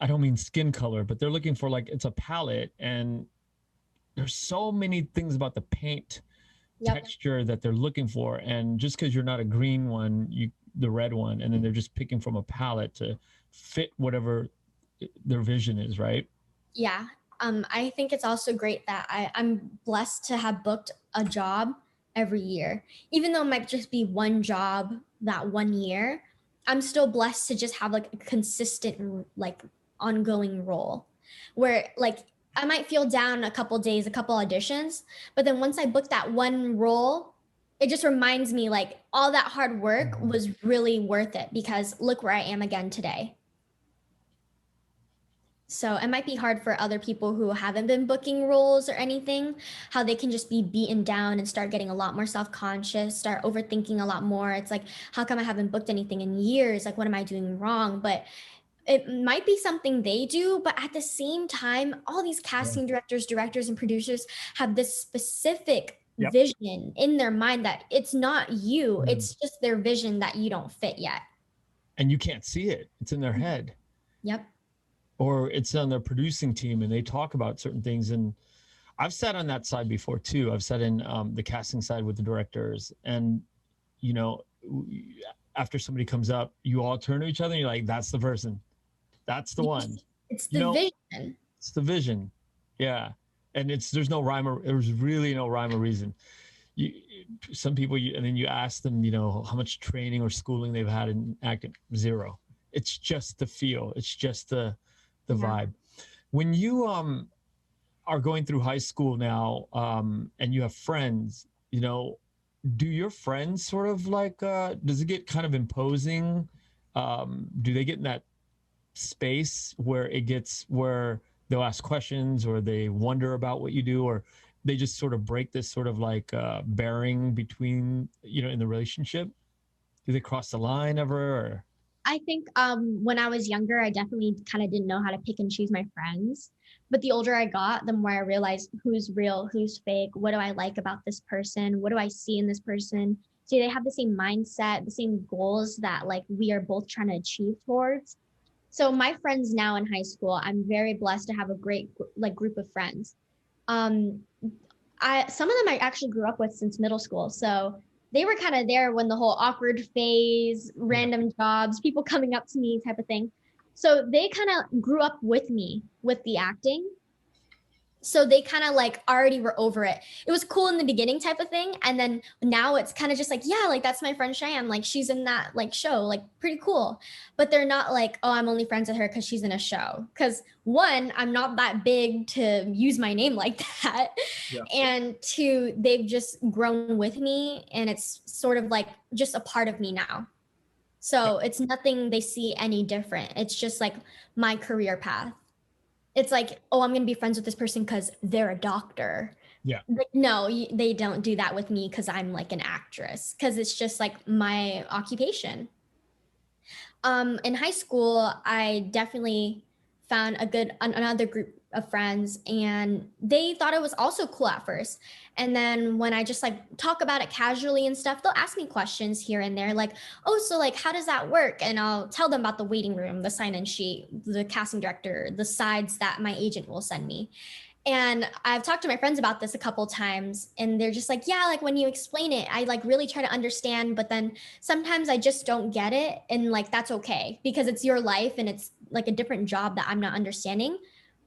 I don't mean skin color, but they're looking for like it's a palette, and there's so many things about the paint Yep. texture that they're looking for, and just because you're not a green one, you the red one, and then they're just picking from a palette to fit whatever their vision is, right? Yeah. I think it's also great that I'm blessed to have booked a job every year. Even though it might just be one job that one year, I'm still blessed to just have like a consistent, like ongoing role where like I might feel down a couple days, a couple auditions, but then once I book that one role, it just reminds me like all that hard work Mhm. was really worth it because look where I am again today. So it might be hard for other people who haven't been booking roles or anything, how they can just be beaten down and start getting a lot more self-conscious, start overthinking a lot more. It's like, how come I haven't booked anything in years? Like, what am I doing wrong? But it might be something they do, but at the same time, all these Yeah. casting directors, directors, and producers have this specific Yep. vision in their mind that it's not you, Mhm. it's just their vision that you don't fit yet. And you can't see it; it's in their head, Yep. or it's on their producing team, and they talk about certain things. And I've sat on that side before too. I've sat in the casting side with the directors, and you know, after somebody comes up, you all turn to each other and you're like, "That's the person. That's the Yes. one." It's You the know, vision. it's the vision. Yeah, and there's no rhyme or there's really no rhyme or reason. You some people and then you ask them, how much training or schooling they've had in acting. Zero. It's just the feel. It's just the Yeah. vibe. When you are going through high school now, and you have friends, do your friends sort of like does it get kind of imposing? Do they get in that space where it gets where they'll ask questions or they wonder about what you do, or they just sort of break this sort of like bearing between in the relationship? Do they cross the line ever, or? I think when I was younger, I definitely kind of didn't know how to pick and choose my friends. But the older I got, the more I realized who's real, who's fake, what do I like about this person, what do I see in this person. So they have the same mindset, the same goals that like we are both trying to achieve towards. So my friends now in high school, I'm very blessed to have a great like group of friends. Um, I some of them I actually grew up with since middle school. So they were kind of there when the whole awkward phase, Yeah. random jobs, people coming up to me type of thing. So they kind of grew up with me with the acting, so they kind of like already were over it. It was cool in the beginning type of thing, and then now it's kind of just like, yeah, like that's my friend Cheyenne, like she's in that like show, like pretty cool. But they're not like, oh, I'm only friends with her because she's in a show, because one, I'm not that big to use my name like that, Yeah. and two, they've just grown with me and it's sort of like just a part of me now. So it's nothing they see any different, it's just like my career path. It's like, oh, I'm going to be friends with this person because they're a doctor. Yeah. Like, no, they don't do that with me because I'm like an actress, because it's just like my occupation. In high school, I definitely found another group of friends, and they thought it was also cool at first. And then when I just like talk about it casually and stuff, they'll ask me questions here and there, like, "Oh, so like, how does that work?" And I'll tell them about the waiting room, the sign-in sheet, the casting director, the sides that my agent will send me. And I've talked to my friends about this a couple times, and they're just like, yeah, like when you explain it, I like really try to understand, but then sometimes I just don't get it. And like, that's okay because it's your life and it's like a different job that I'm not understanding.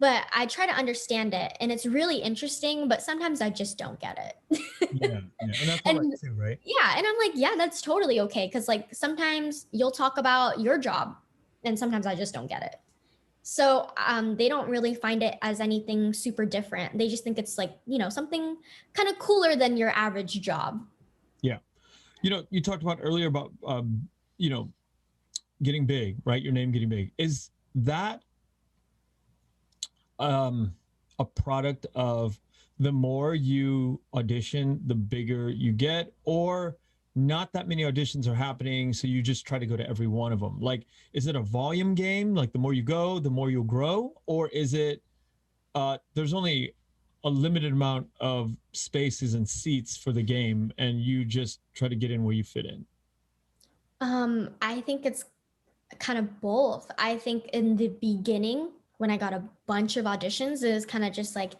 but I try to understand it, and it's really interesting, but sometimes I just don't get it. Yeah, yeah, and that's all right And too, right? yeah, and I'm like, yeah, that's totally okay, because like sometimes you'll talk about your job, and sometimes I just don't get it. So they don't really find it as anything super different. They just think it's like, something kind of cooler than your average job. Yeah. You talked about earlier about you know, getting big, right? Your name getting big. Is that a product of the more you audition, the bigger you get, or not that many auditions are happening, so you just try to go to every one of them? Like, is it a volume game? Like, the more you go, the more you'll grow, or is it there's only a limited amount of spaces and seats for the game, and you just try to get in where you fit in? I think it's kind of both. I think in the beginning, when I got a bunch of auditions, it was kind of just like,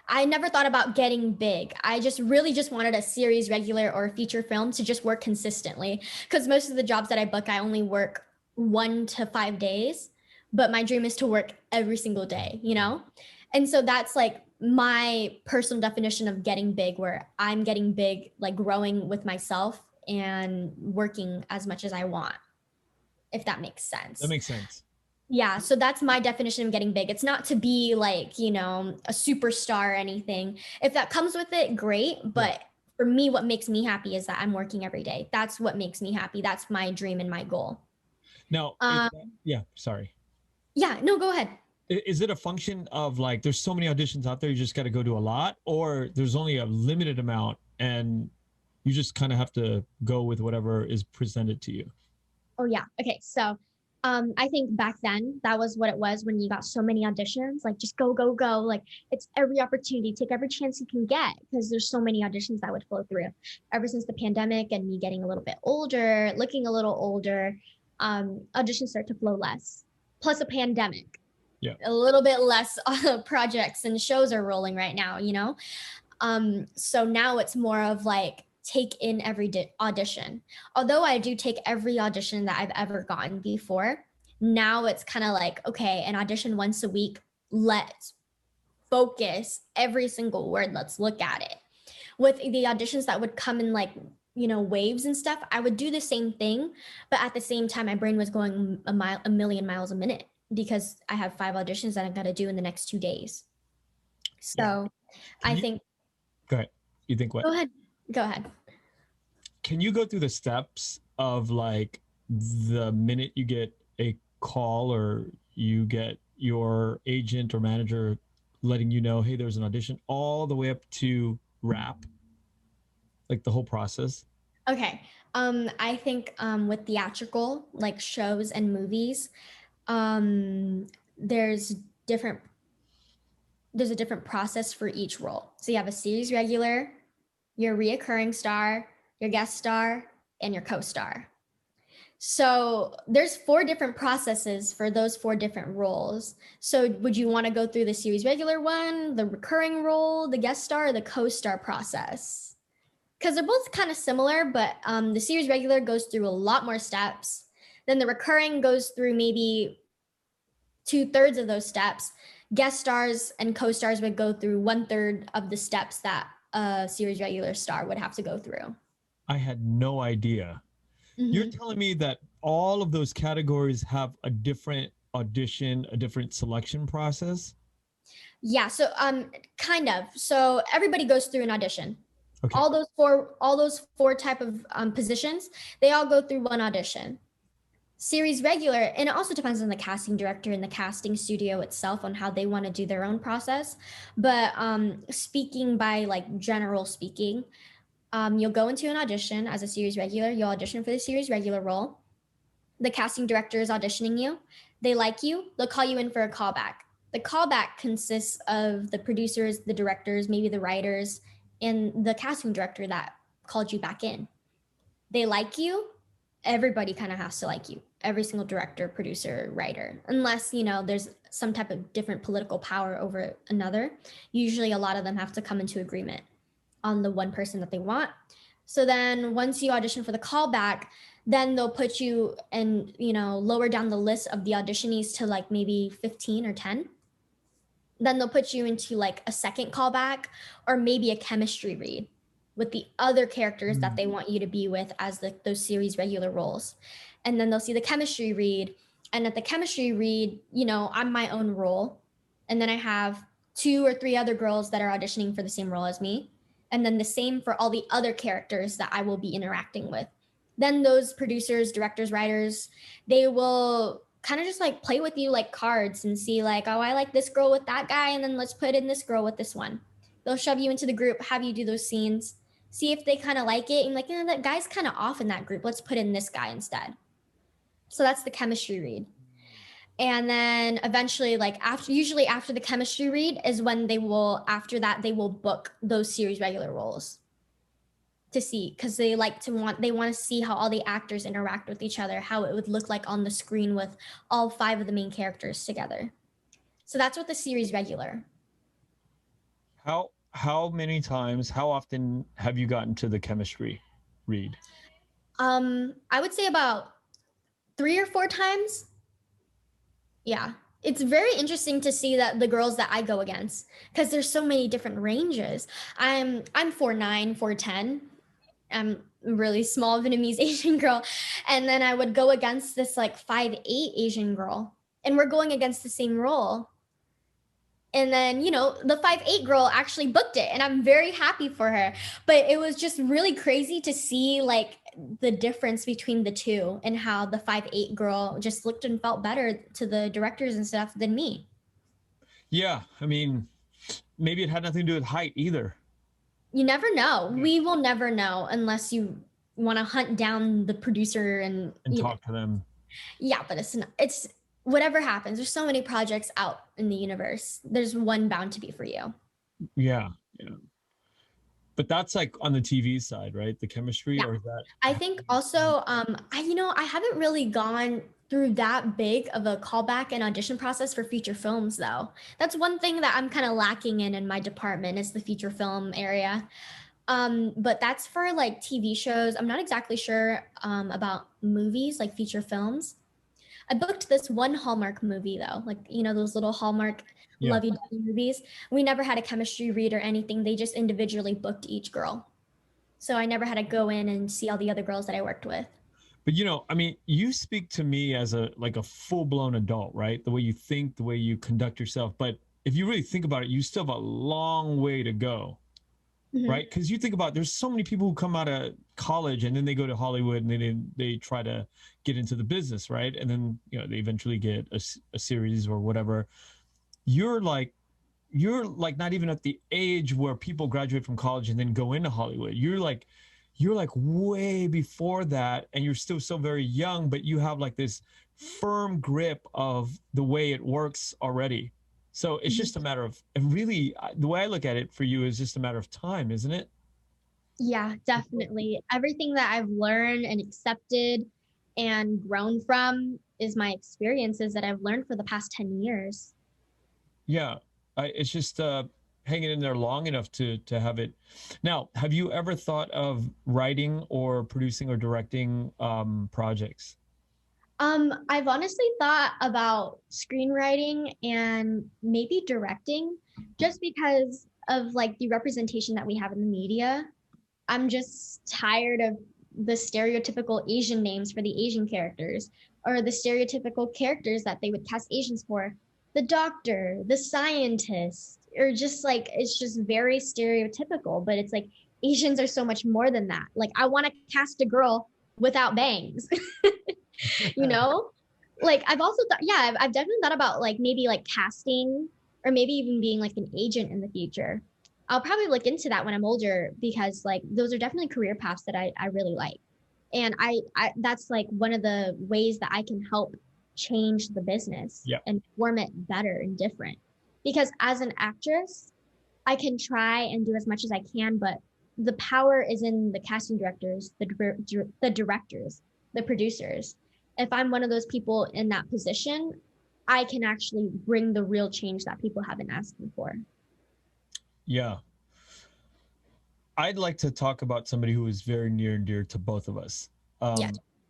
I never thought about getting big. I just really just wanted a series regular or a feature film to just work consistently. Because most of the jobs that I book, I only work 1 to 5 days. But my dream is to work every single day, you know? And so that's like my personal definition of getting big, where I'm getting big, like growing with myself and working as much as I want, if that makes That sense. makes sense. Yeah, so that's my definition of getting big. It's not to be like, a superstar or anything. If that comes with it, great. Yeah. But for me, what makes me happy is that I'm working every day. That's what makes me happy. That's my dream and my goal. Now, Um, yeah, sorry. yeah, no, go ahead. Is it a function of like there's so many auditions out there, you just got to go to a lot, or there's only a limited amount and you just kind of have to go with whatever is presented to you? Oh yeah. Okay. So I think back then that was what it was when you got so many auditions, like just go, go, go. Like it's every opportunity, take every chance you can get because there's so many auditions that would flow through. Ever since the pandemic and me getting a little bit older, looking a little older, auditions start to flow less. Plus a pandemic. Yeah. A little bit less projects and shows are rolling right now. So now it's more of like take in every audition. Although I do take every audition that I've ever gotten before, now it's kind of like, okay, an audition once a week. Let's focus every single word. Let's look at it. With the auditions that would come in like, waves and stuff, I would do the same thing. But at the same time, my brain was going a million miles a minute because I have 5 auditions that I've got to do in the next 2 days. Yeah. So I You, think, go ahead. You think what? go ahead. Go ahead. Can you go through the steps of like the minute you get a call or you get your agent or manager letting you know, hey, there's an audition, all the way up to wrap, like the whole process? Okay. I think with theatrical like shows and movies, um, there's different there's a different process for each role. So you have a series regular, your reoccurring star, your guest star, and your co-star. So there's 4 different processes for those 4 different roles. So would you want to go through the series regular one, the recurring role, the guest star, or the co-star process? Because they're both kind of similar, but the series regular goes through a lot more steps. Then the recurring goes through maybe 2/3 of those steps. Guest stars and co-stars would go through 1/3 of the steps that a series regular star would have to go through. I had no idea. You're Mm-hmm. telling me that all of those categories have a different audition, a different selection process? Yeah, so kind of. So everybody goes through an audition. Okay. All those four type of positions, they all go through one audition. Series regular, and it also depends on the casting director and the casting studio itself on how they want to do their own process. But speaking by like general speaking, you'll go into an audition as a series regular. You'll audition for the series regular role. The casting director is auditioning you. They like you. They'll call you in for a callback. The callback consists of the producers, the directors, maybe the writers, and the casting director that called you back in. They like you. Everybody kind of has to like you. Every single director, producer, writer, unless, there's some type of different political power over another. Usually a lot of them have to come into agreement on the one person that they want. So then once you audition for the callback, then they'll put you and, lower down the list of the auditionees to like maybe 15 or 10. Then they'll put you into like a second callback or maybe a chemistry read with the other characters that they want you to be with as those series regular roles. And then they'll see the chemistry read. And at the chemistry read, you know, I'm my own role. And then I have 2 or 3 other girls that are auditioning for the same role as me. And then the same for all the other characters that I will be interacting with. Then those producers, directors, writers, they will kind of just like play with you like cards and see like, oh, I like this girl with that guy, and then let's put in this girl with this one. They'll shove you into the group, have you do those scenes, see if they kind of like it, and like, you know, that guy's kind of off in that group. Let's put in this guy instead. So that's the chemistry read. And then eventually, like usually after the chemistry read is when after that they will book those series regular roles to see, because they want to see how all the actors interact with each other, how it would look like on the screen with all 5 of the main characters together. So that's what the series regular. How many times, how often have you gotten to the chemistry read? I would say about 3 or 4 times. Yeah. It's very interesting to see that the girls that I go against, because there's so many different ranges. I'm 4'9", 4'10". I'm a really small Vietnamese Asian girl. And then I would go against this like 5'8" Asian girl. And we're going against the same role. And then, you know, the 5'8" girl actually booked it, and I'm very happy for her. But it was just really crazy to see like the difference between the two and how the 5'8" girl just looked and felt better to the directors and stuff than me. Yeah, I mean, maybe it had nothing to do with height either. You never know. We will never know unless you want to hunt down the producer and talk to them. Yeah, but it's whatever happens. There's so many projects out in the universe. There's one bound to be for you. Yeah. But that's like on the TV side, right? The chemistry, Yeah. or is that? I think also, I haven't really gone through that big of a callback and audition process for feature films, though. That's one thing that I'm kind of lacking in my department, is the feature film area. But that's for like TV shows. I'm not exactly sure about movies, like feature films. I booked this one Hallmark movie though, like, you know, those little Hallmark lovey-dovey movies. We never had a chemistry read or anything. They just individually booked each girl. So I never had to go in and see all the other girls that I worked with. But you know, I mean, you speak to me as a full-blown adult, right? The way you think, the way you conduct yourself. But if you really think about it, you still have a long way to go. Mm-hmm. Right? Because you think about, there's so many people who come out of college and then they go to Hollywood and they try to get into the business, right? And then, you know, they eventually get a series or whatever. You're like not even at the age where people graduate from college and then go into Hollywood. You're like way before that, and you're still so very young, but you have like this firm grip of the way it works already. So it's just a matter of, really, the way I look at it for you is just a matter of time, isn't it? Yeah, definitely. Everything that I've learned and accepted and grown from is my experiences that I've learned for the past 10 years. Yeah, it's just hanging in there long enough to have it. Now, have you ever thought of writing or producing or directing projects? I've honestly thought about screenwriting and maybe directing, just because of like the representation that we have in the media. I'm just tired of the stereotypical Asian names for the Asian characters, or the stereotypical characters that they would cast Asians for. The doctor, the scientist, or just like, it's just very stereotypical, but it's like Asians are so much more than that. Like, I want to cast a girl without bangs. You know, like I've also thought, yeah, I've definitely thought about like maybe like casting, or maybe even being like an agent in the future. I'll probably look into that when I'm older, because like those are definitely career paths that I really like. And I that's like one of the ways that I can help change the business and form it better and different. Because as an actress, I can try and do as much as I can, but the power is in the casting directors, the directors, the producers. If I'm one of those people in that position, I can actually bring the real change that people have been asking for. Yeah. I'd like to talk about somebody who is very near and dear to both of us.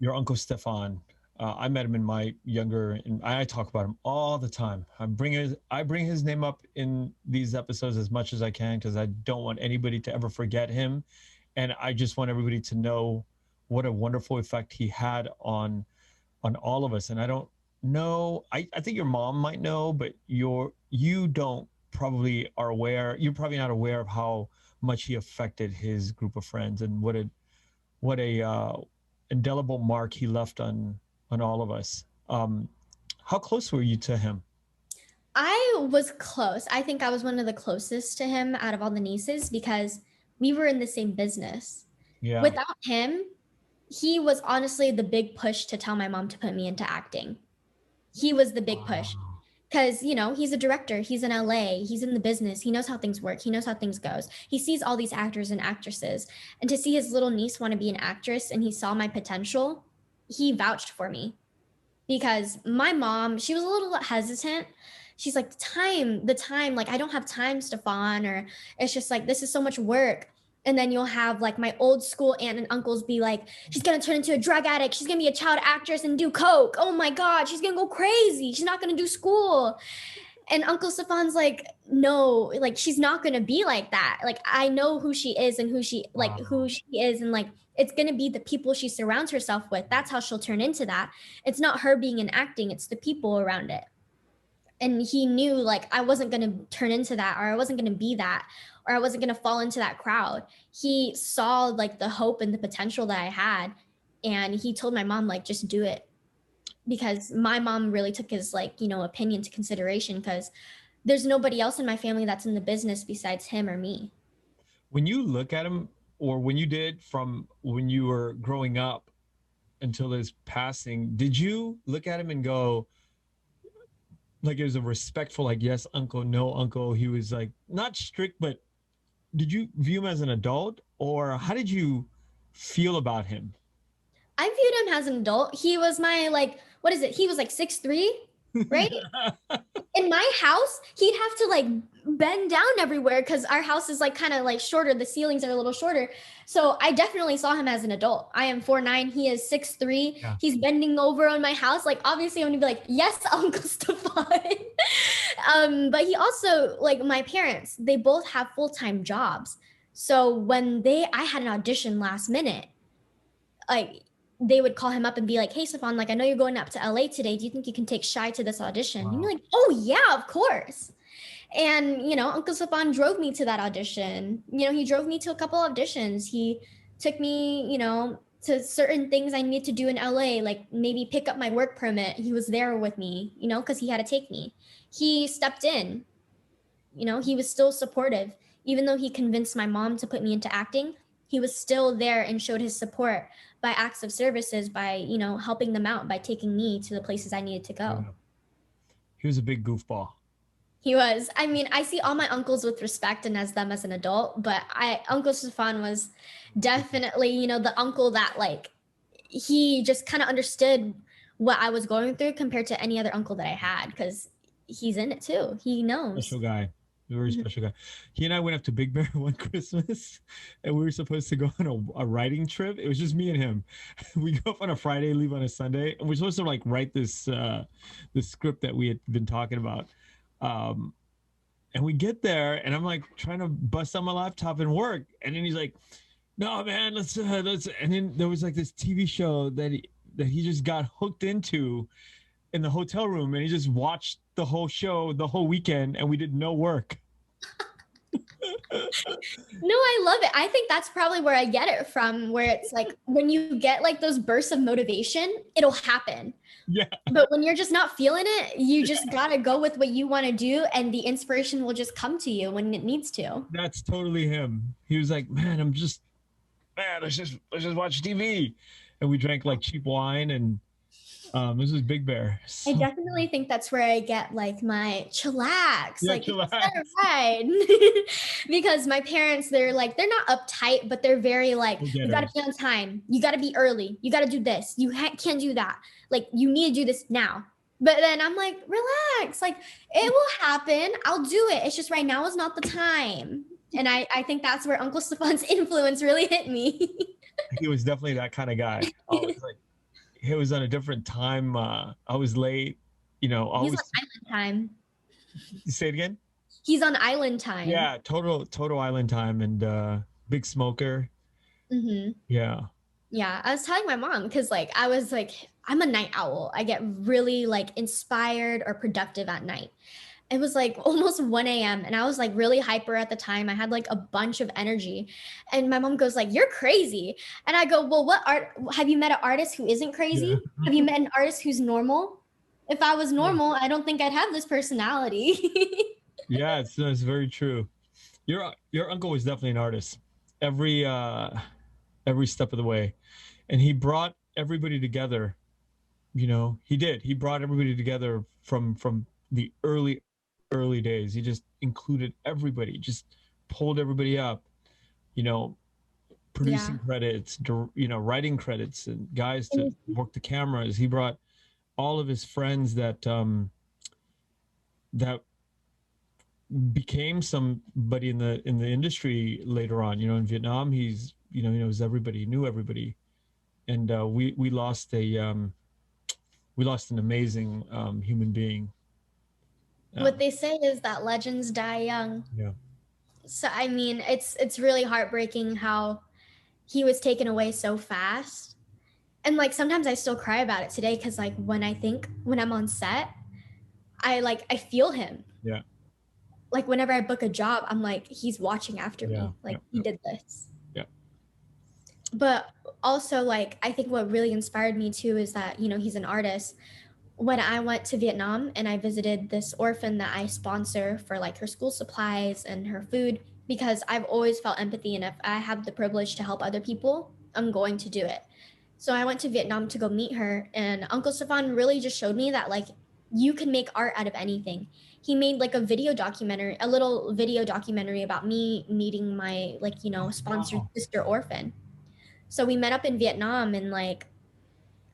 Your Uncle Stefan. I met him in my younger, and I talk about him all the time. I bring his name up in these episodes as much as I can because I don't want anybody to ever forget him, and I just want everybody to know what a wonderful effect he had on all of us. And I don't know. I think your mom might know, but you don't probably are aware. You're probably not aware of how much he affected his group of friends and what a indelible mark he left on all of us. How close were you to him? I was close. I think I was one of the closest to him out of all the nieces because we were in the same business. Yeah. Without him, he was honestly the big push to tell my mom to put me into acting. He was the big push Wow. because, he's a director, he's in LA, he's in the business, he knows how things work, he knows how things goes. He sees all these actors and actresses, and to see his little niece want to be an actress and he saw my potential, he vouched for me because my mom, she was a little hesitant. She's like, the time, like, I don't have time, Stefan, or it's just like, this is so much work. And then you'll have like my old school aunt and uncles be like, she's gonna turn into a drug addict. She's gonna be a child actress and do coke. Oh my God, she's gonna go crazy. She's not gonna do school. And Uncle Stefan's like, no, like she's not gonna be like that. Like I know who she is and who Wow. she is, and like it's gonna be the people she surrounds herself with. That's how she'll turn into that. It's not her being in acting, it's the people around it. And he knew like I wasn't gonna turn into that, or I wasn't gonna be that, or I wasn't gonna fall into that crowd. He saw like the hope and the potential that I had, and he told my mom like just do it, because my mom really took his like opinion to consideration, because there's nobody else in my family that's in the business besides him or me. When you look at him, or when you did from when you were growing up until his passing, did you look at him and go, like it was a respectful, like, yes, uncle, no, uncle? He was like not strict, but did you view him as an adult, or how did you feel about him? I viewed him as an adult. He was my like, what is it? He was like 6'3", right? In my house, he'd have to like bend down everywhere because our house is like kind of like shorter. The ceilings are a little shorter. So I definitely saw him as an adult. I am 4'9". He is 6'3". Yeah. He's bending over on my house. Like obviously I'm gonna be like, yes, Uncle Stefan. But he also, like my parents, they both have full-time jobs. So when I had an audition last minute, like they would call him up and be like, hey, Stefan, like I know you're going up to LA today. Do you think you can take Shy to this audition? He'd be Wow. like, oh yeah, of course. And Uncle Stefan drove me to that audition. He drove me to a couple auditions. He took me, to certain things I needed to do in LA, like maybe pick up my work permit. He was there with me, because he had to take me. He stepped in, he was still supportive. Even though he convinced my mom to put me into acting, he was still there and showed his support by acts of services, by, helping them out, by taking me to the places I needed to go. Yeah. He was a big goofball. He was. I mean, I see all my uncles with respect and as them as an adult, but Uncle Stefan was definitely, the uncle that like he just kind of understood what I was going through compared to any other uncle that I had, because he's in it too. He knows. Special guy. Very Mhm. special guy. He and I went up to Big Bear one Christmas, and we were supposed to go on a writing trip. It was just me and him. We go up on a Friday, leave on a Sunday, and we're supposed to like write this script that we had been talking about. Um, and we get there, and I'm like trying to bust out my laptop and work, and then he's like, "No, man, let's." And then there was like this TV show that he just got hooked into in the hotel room, and he just watched the whole show the whole weekend, and we did no work. No, I love it. I think that's probably where I get it from, where it's like when you get like those bursts of motivation, it'll happen. Yeah, But when you're just not feeling it, you just gotta go with what you want to do, and the inspiration will just come to you when it needs to. that's totally him. He was like, man, let's just watch TV. And we drank like cheap wine, and this was Big Bear. I So definitely think that's where I get like my chillax, yeah, like it's all chillax. right. Because my parents, they're not uptight, but they're very like, Go you gotta getters. be on time, you gotta be early, you gotta do this, you can't do that, like you need to do this now. But then I'm like, relax, like it will happen, I'll do it, it's just right now is not the time. And I think that's where Uncle Stefan's influence really hit me. He was definitely that kind of guy. Always like it was on a different time. I was late. You know, He's on always island time. say it again. He's on island time. Yeah, total island time and big smoker. Mm-hmm. Yeah. Yeah, I was telling my mom because like I was like, I'm a night owl. I get really like inspired or productive at night. It was like almost 1 a.m. and I was like really hyper at the time. I had like a bunch of energy. And my mom goes like, "You're crazy." And I go, "Well, what art have you met an artist who isn't Yeah. crazy? Have you met an artist who's normal? If I was normal, I don't think I'd have this personality." Yeah, it's very true. Your uncle was definitely an artist. Every step of the way. And he brought everybody together. You know, he did. He brought everybody together from the early days. He just included everybody, just pulled everybody up, you know, Yeah. producing credits, you know, writing credits and guys to work the cameras. He brought all of his friends that became somebody in the industry later on. You know, in Vietnam, he knows everybody, he knew everybody, and we lost an amazing human being. What they say is that legends die young. Yeah. So I mean, it's really heartbreaking how he was taken away so fast. And like sometimes I still cry about it today because like when I'm on set, I feel him. Yeah. Like whenever I book a job, I'm like, he's watching after Yeah. me. Like Yeah. he did this. Yeah. But also like I think what really inspired me too is that, you know, he's an artist. When I went to Vietnam and I visited this orphan that I sponsor for like her school supplies and her food, because I've always felt empathy, and if I have the privilege to help other people, I'm going to do it. So I went to Vietnam to go meet her, and Uncle Stefan really just showed me that like you can make art out of anything. He made like a little video documentary about me meeting my like, you know, sponsored Wow. sister orphan. So we met up in Vietnam, and like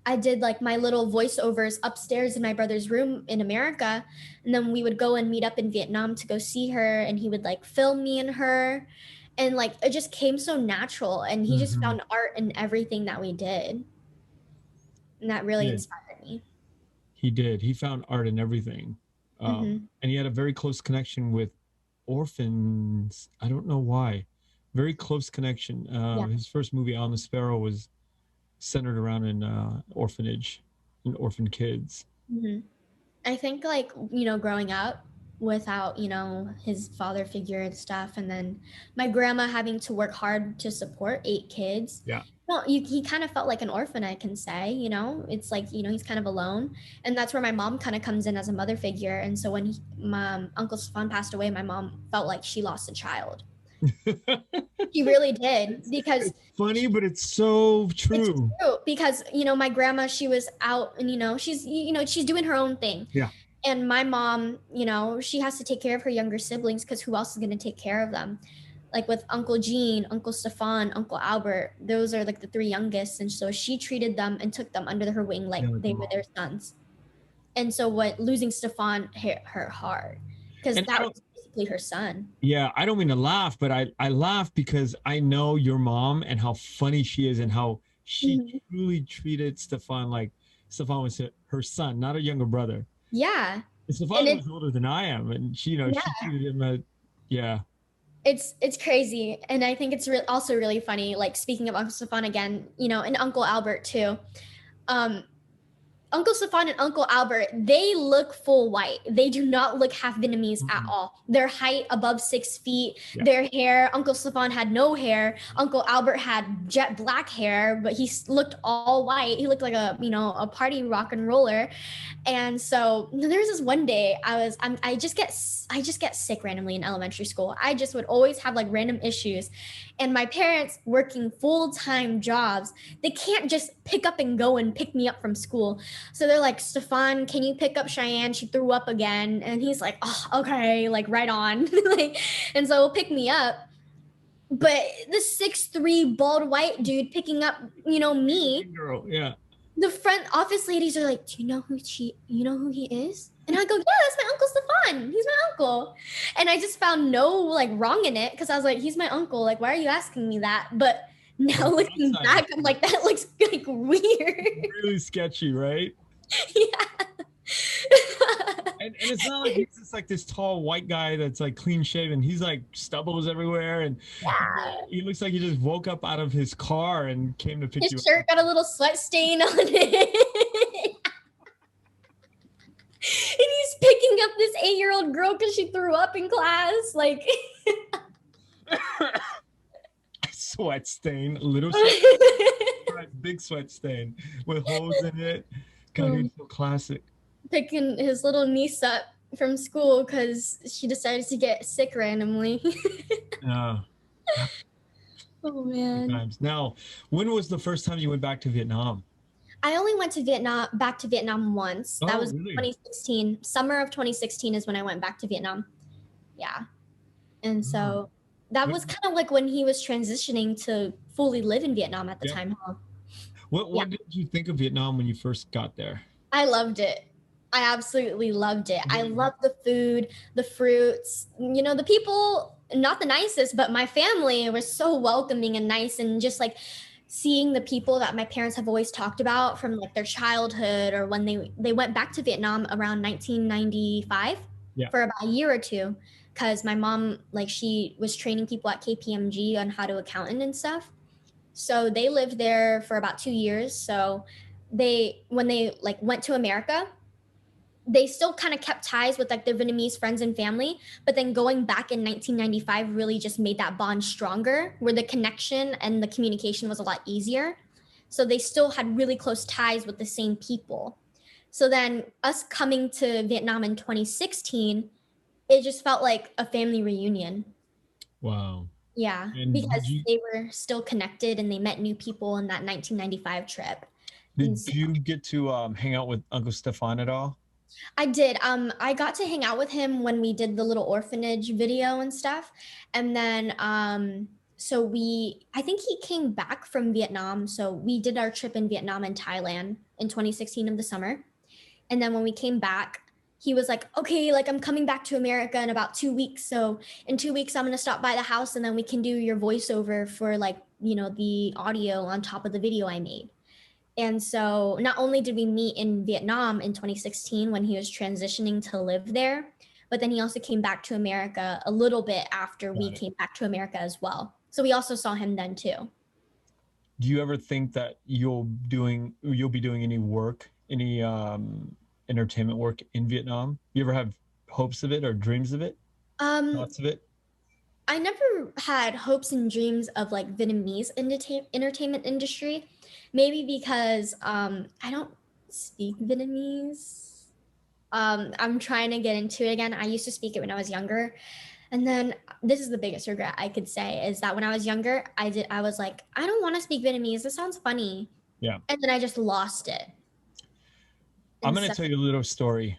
I did like my little voiceovers upstairs in my brother's room in America. And then we would go and meet up in Vietnam to go see her. And he would like film me and her. And like it just came so natural. And he just Mm-hmm. found art in everything that we did. And that really Did. inspired me. He did. He found art in everything. Mm-hmm. And he had a very close connection with orphans. I don't know why. Very close connection. Yeah. His first movie, On the Sparrow, was centered around an orphanage and orphan kids. Mm-hmm. I think like, you know, growing up without, you know, his father figure and stuff, and then my grandma having to work hard to support 8 kids. Yeah. Well, he kind of felt like an orphan, I can say, you know, it's like, you know, he's kind of alone. And that's where my mom kind of comes in as a mother figure. And so when my Uncle Stefan passed away, my mom felt like she lost a child. She really did, because It's funny, but it's so true. it's true, because, you know, my grandma, she was out and, you know, she's doing her own thing. Yeah. And my mom, you know, she has to take care of her younger siblings because who else is going to take care of them? Like with Uncle Gene, Uncle Stefan, Uncle Albert, those are like the 3 youngest. And so she treated them and took them under her wing like they were their sons. And so losing Stefan hit her hard because that was basically her son. Yeah, I don't mean to laugh, but I laugh because I know your mom and how funny she is and how she truly treated Stefan like Stefan was her son, not a younger brother. Yeah. And Stefan was older than I am, and she, you know, she treated him It's crazy. And I think it's also really funny, like speaking of Uncle Stefan again, you know, and Uncle Albert too. Uncle Stefan and Uncle Albert, they look full white. They do not look half Vietnamese at all. Their height above 6 feet, their hair, Uncle Stefan had no hair. Uncle Albert had jet black hair, but he looked all white. He looked like a party rock and roller. And so there was this one day I just get sick randomly in elementary school. I just would always have like random issues. And my parents working full-time jobs, they can't just pick up and go and pick me up from school. So they're like, Stefan, can you pick up Cheyenne? She threw up again. And he's like, oh, okay, like right on. And so he'll pick me up. But the 6'3" bald white dude picking up, me. Girl, yeah. The front office ladies are like, do you know who he is? And I go, yeah, that's my Uncle Stefan. He's my uncle. And I just found no like wrong in it because I was like, he's my uncle. Like, why are you asking me that? But Now From the looking outside, back, I'm like, that looks like weird. really sketchy, right? Yeah. And it's not like he's just like this tall white guy that's like clean shaven. He's like stubbles everywhere, and Yeah. he looks like he just woke up out of his car and came to pick His you shirt up. got a little sweat stain on it. And he's picking up this 8-year-old girl because she threw up in class. Like, Sweat stain, little sweat, right, big sweat stain with holes in it. God, he's so classic. picking his little niece up from school because she decided to get sick randomly. Uh, Oh Good man. times. Now, when was the first time you went back to Vietnam? I only went to back to Vietnam once. That Oh, was really? 2016. Summer of 2016 is when I went back to Vietnam. Yeah. And Oh. so that was kind of like when he was transitioning to fully live in Vietnam at the Yep. time. Huh? What Yeah. did you think of Vietnam when you first got there? I loved it. I absolutely loved it. I Mhm. loved the food, the fruits, the people, not the nicest, but my family was so welcoming and nice, and just like seeing the people that my parents have always talked about from like their childhood, or when they went back to Vietnam around 1995 Yeah. for about a year or two, because my mom, like, she was training people at KPMG on how to accountant and stuff. So they lived there for about 2 years. So when they like went to America, they still kind of kept ties with like their Vietnamese friends and family, but then going back in 1995 really just made that bond stronger, where the connection and the communication was a lot easier. So they still had really close ties with the same people. So then us coming to Vietnam in 2016, it just felt like a family reunion. Wow. Yeah, And because they were still connected and they met new people in that 1995 trip. And did so you get to hang out with Uncle Stefan at all? I did. I got to hang out with him when we did the little orphanage video and stuff. And then so I think he came back from Vietnam. So we did our trip in Vietnam and Thailand in 2016 of the summer. And then when we came back, he was like, okay, like, I'm coming back to America in about 2 weeks. So in 2 weeks, I'm going to stop by the house and then we can do your voiceover for like, the audio on top of the video I made. And so not only did we meet in Vietnam in 2016 when he was transitioning to live there, but then he also came back to America a little bit after we Got it. came back to America as well. So we also saw him then too. Do you ever think that you'll be doing any work, any entertainment work in Vietnam? You ever have hopes of it or dreams of it, Um, thoughts of it? I never had hopes and dreams of like Vietnamese entertainment industry, maybe because I don't speak Vietnamese. I'm trying to get into it again. I used to speak it when I was younger. And then this is the biggest regret I could say, is that when I was younger, I was like, I don't want to speak Vietnamese. This sounds funny. Yeah. And then I just lost it. I'm And going so to tell you a little story.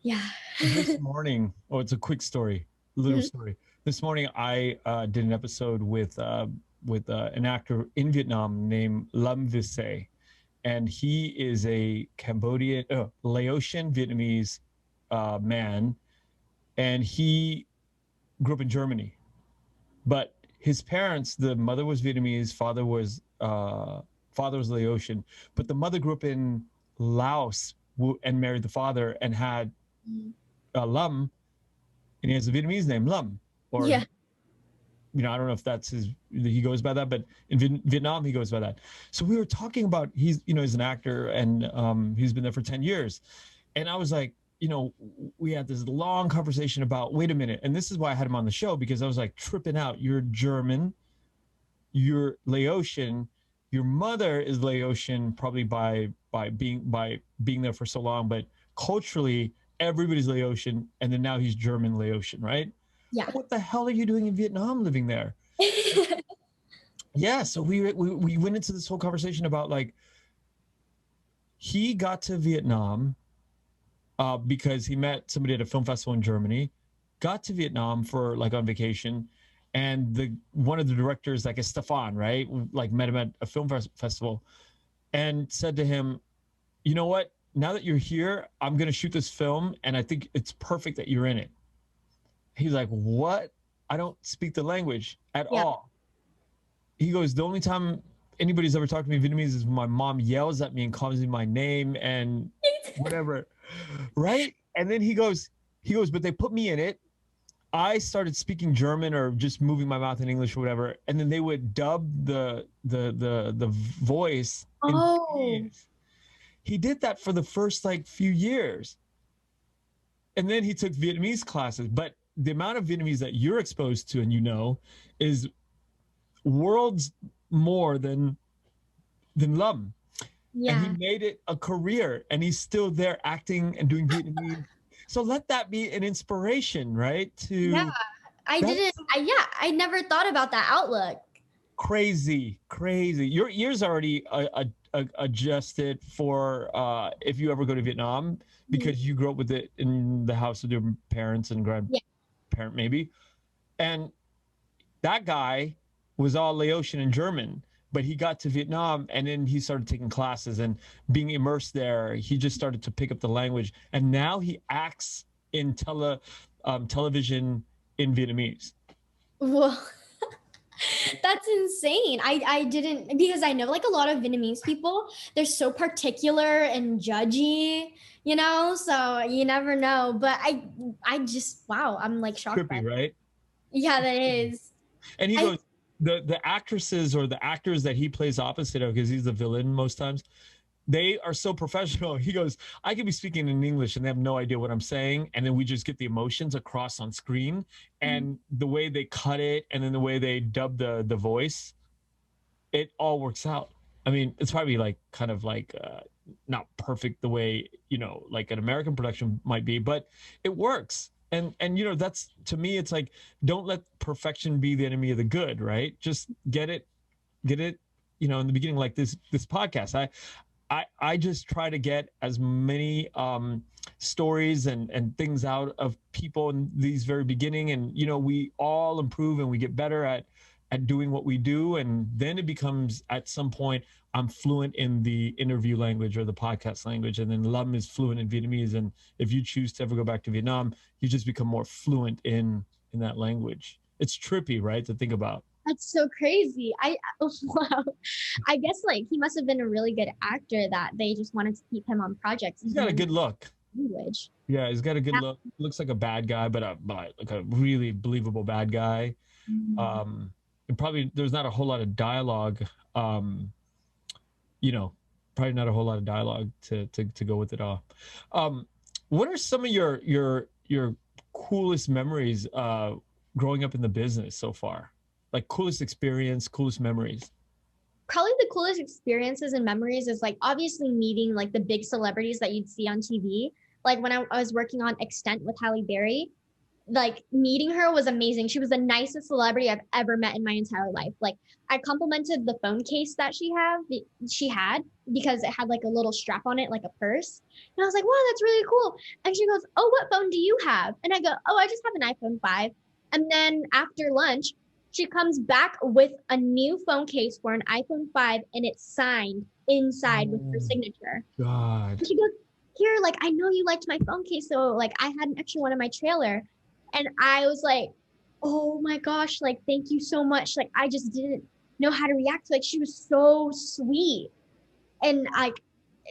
yeah. This morning, oh, it's a quick story, little Mhm. story. This morning, I did an episode with an actor in Vietnam named Lam Vise, and he is a Laotian Vietnamese man, and he grew up in Germany. But his parents, the mother was Vietnamese, father was Laotian, but the mother grew up in Laos and married the father and had Lam, and he has a Vietnamese name, Lam, or Yeah. I don't know if that's he goes by that, but in Vietnam he goes by that. So we were talking about he's an actor, and he's been there for 10 years, and I was like, we had this long conversation about, wait a minute, and this is why I had him on the show, because I was like tripping out. You're German, you're Laotian, your mother is Laotian, probably by being there for so long, but culturally everybody's Laotian, and then now he's German Laotian, right? Yeah. What the hell are you doing in Vietnam living there? Yeah, so we went into this whole conversation about, like, he got to Vietnam because he met somebody at a film festival in Germany, got to Vietnam for like on vacation, and one of the directors, like, is Stefan, right? Like, met him at a film festival and said to him, you know what? Now that you're here, I'm going to shoot this film, and I think it's perfect that you're in it. He's like, what? I don't speak the language at Yeah. all. he goes, the only time anybody's ever talked to me in Vietnamese is when my mom yells at me and calls me my name and whatever, right? And then he goes, but they put me in it. I started speaking German or just moving my mouth in English or whatever, and then they would dub the voice in Oh, Vietnamese. He did that for the first like few years, and then he took Vietnamese classes. But the amount of Vietnamese that you're exposed to and you know is worlds more than Lum. And he yeah. made it a career, and he's still there acting and doing Vietnamese. So let that be an inspiration, right? Yeah. To I didn't, that's I never thought about that outlook. crazy, crazy. Your ears already adjusted for if you ever go to Vietnam Mhm. because you grew up with it in the house of your parents and Yeah. grandparent maybe. And that guy was all Laotian and German, but he got to Vietnam and then he started taking classes and being immersed there. He just started to pick up the language, and now he acts in television in Vietnamese. Whoa. That's insane. I didn't, because I know like a lot of Vietnamese people, they're so particular and judgy, so you never know. But I just wow, I'm like shocked by Trippy, that. right? Yeah, that is. And he I goes, the actresses or the actors that he plays opposite of, because he's the villain most times, they are so professional. He goes, I could be speaking in English and they have no idea what I'm saying, and then we just get the emotions across on screen, and the way they cut it and then the way they dub the voice, it all works out. I mean, it's probably like kind of like not perfect the way, like an American production might be, but it works. And that's, to me, it's like, don't let perfection be the enemy of the good, right? Just get it, in the beginning, like this podcast. I just try to get as many stories and things out of people in these very beginning, and we all improve and we get better at doing what we do, and then it becomes, at some point, I'm fluent in the interview language or the podcast language, and then Lum is fluent in Vietnamese, and if you choose to ever go back to Vietnam, you just become more fluent in that language. It's trippy, right, to think about. That's so crazy. Wow. I guess like he must have been a really good actor that they just wanted to keep him on projects He's to got a learn good look. language. Yeah, he's got a good Yeah. look. Looks like a bad guy, but like a really believable bad guy. Mhm. And probably there's not a whole lot of dialogue. Um, you know, Probably not a whole lot of dialogue to go with it all. Um, what are some of your coolest memories growing up in the business so far? Like coolest experience, coolest memories. Probably the coolest experiences and memories is like obviously meeting like the big celebrities that you'd see on TV. Like when I was working on Extant with Halle Berry, like meeting her was amazing. She was the nicest celebrity I've ever met in my entire life. Like I complimented the phone case that she had because it had like a little strap on it, like a purse. And I was like, wow, that's really cool. And she goes, oh, what phone do you have? And I go, oh, I just have an iPhone 5. And then after lunch, she comes back with a new phone case for an iPhone 5 and it's signed inside with her Oh signature. God. And she goes, here, like, I know you liked my phone case. So, like, I had an extra one in my trailer. And I was like, oh my gosh, like, thank you so much. Like, I just didn't know how to react. Like, she was so sweet. And, like,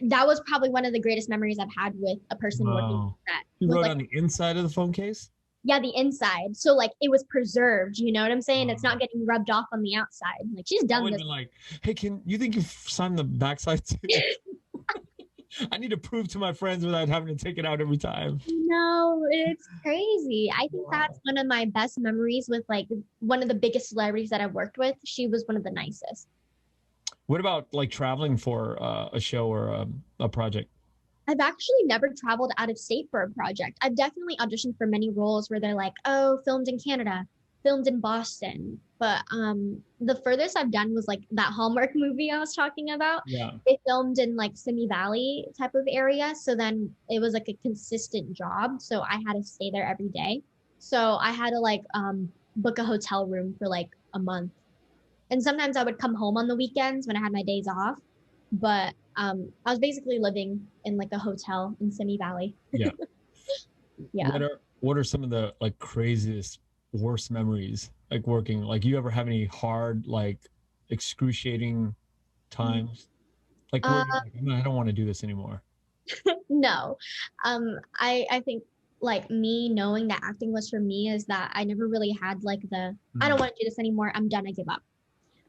that was probably one of the greatest memories I've had with a person working Wow. that You was wrote like, on the inside of the phone case? yeah, the inside. So, like, it was preserved. You know what I'm saying? It's not Wow. getting rubbed off on the outside. Like, she's I done would have this. been like, hey, can you think you signed the backside too? I need to prove to my friends without having to take it out every time. No, it's crazy. I think that's Wow. one of my best memories with like one of the biggest celebrities that I've worked with. She was one of the nicest. What about like traveling for a show or a project? I've actually never traveled out of state for a project. I've definitely auditioned for many roles where they're like, oh, filmed in Canada, filmed in Boston. But the furthest I've done was like that Hallmark movie I was talking about. Yeah. They filmed in like Simi Valley type of area. So then it was like a consistent job. So I had to stay there every day. So I had to like book a hotel room for like a month. And sometimes I would come home on the weekends when I had my days off. But I was basically living in like a hotel in Simi Valley. Yeah. Yeah. What are some of the like craziest, worst memories like working? Like you ever have any hard like excruciating times? Like where you're Uh, like, "No, I don't want to do this anymore." no. I think like me knowing that acting was for me is that I never really had like the I don't Mm. want to do this anymore. I'm done. I give up.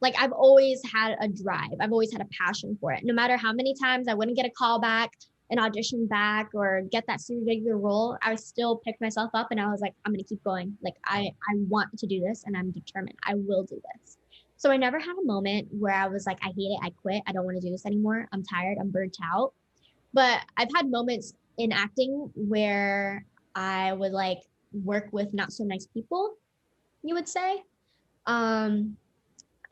Like I've always had a drive. I've always had a passion for it. No matter how many times I wouldn't get a call back, an audition back, or get that super regular role, I still picked myself up and I was like, I'm gonna keep going. Like I want to do this and I'm determined. I will do this. So I never had a moment where I was like, I hate it, I quit, I don't want to do this anymore. I'm tired, I'm burnt out. But I've had moments in acting where I would like work with not so nice people, you would say. Um,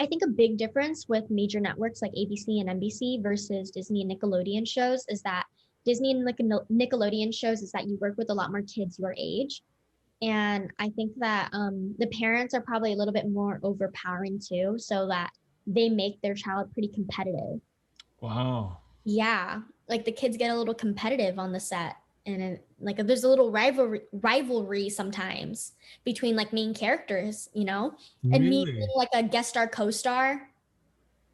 I think a big difference with major networks like ABC and NBC versus Disney and Nickelodeon shows is that Disney and Nickelodeon shows is that you work with a lot more kids your age. And I think that the parents are probably a little bit more overpowering too, so that they make their child pretty competitive. Wow. Yeah, like the kids get a little competitive on the set, and like there's a little rivalry sometimes between like main characters, you know, and me being Really? like a guest star co-star,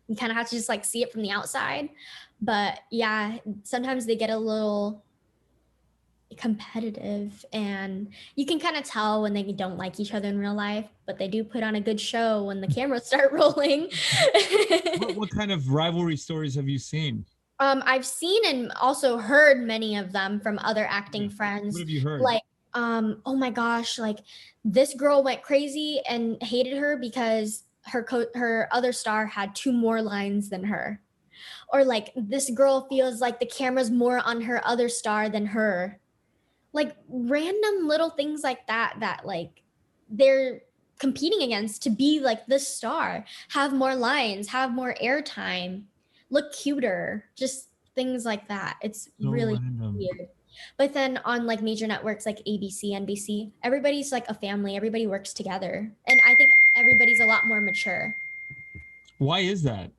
you kind of have to just like see it from the outside. But yeah, sometimes they get a little competitive, and you can kind of tell when they don't like each other in real life, but they do put on a good show when the cameras start rolling. What kind of rivalry stories have you seen? I've seen and also heard many of them from other Yeah. acting What friends. have you heard? Like, oh my gosh, like this girl went crazy and hated her because her other star had two more lines than her. Or like this girl feels like the camera's more on her other star than her. Like random little things like that that like they're competing against to be like the star, have more lines, have more airtime, look cuter, just things like that. It's So really random. weird. But then on like major networks like ABC, NBC, everybody's like a family, everybody works together. And I think everybody's a lot more mature. Why is that?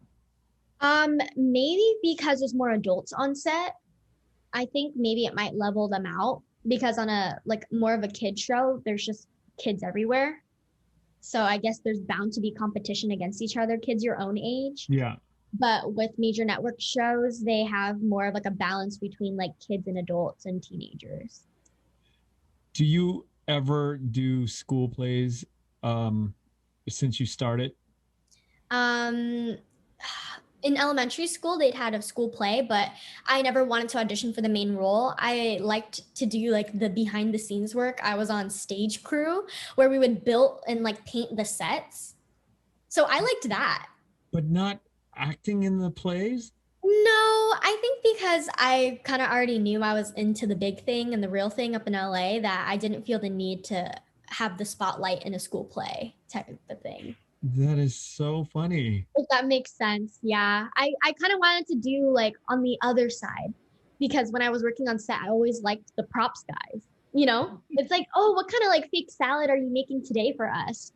Maybe because there's more adults on set. I think maybe it might level them out because on a like more of a kid show, there's just kids everywhere. So I guess there's bound to be competition against each other, kids your own age. Yeah. But with major network shows, they have more of like a balance between like kids and adults and teenagers. Do you ever do school plays um since you started? Um, in elementary school, they'd had a school play, but I never wanted to audition for the main role. I liked to do like the behind the scenes work. I was on stage crew where we would build and like paint the sets. So I liked that. But not acting in the plays? No, I think because I kind of already knew I was into the big thing and the real thing up in LA that I didn't feel the need to have the spotlight in a school play type of thing. That is so funny. If that makes sense. Yeah. I kind of wanted to do like on the other side because when I was working on set, I always liked the props guys. You know, it's like, oh, what kind of like fake salad are you making today for us?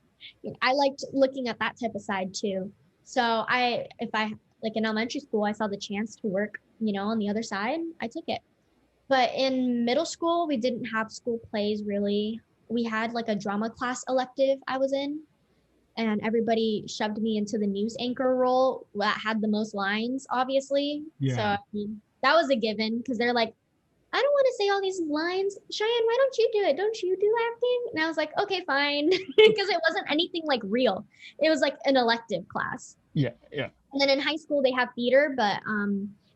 I liked looking at that type of side too. So if I like in elementary school, I saw the chance to work, you know, on the other side, I took it. But in middle school, we didn't have school plays really. We had like a drama class elective I was in, and everybody shoved me into the news anchor role that had the most lines, obviously. So Yeah. I mean, that was a given because they're like, I don't want to say all these lines. Cheyenne, why don't you do it? Don't you do acting? And I was like, okay, fine. Because it wasn't anything like real. It was like an elective class. Yeah. Yeah. And then in high school, they have theater, but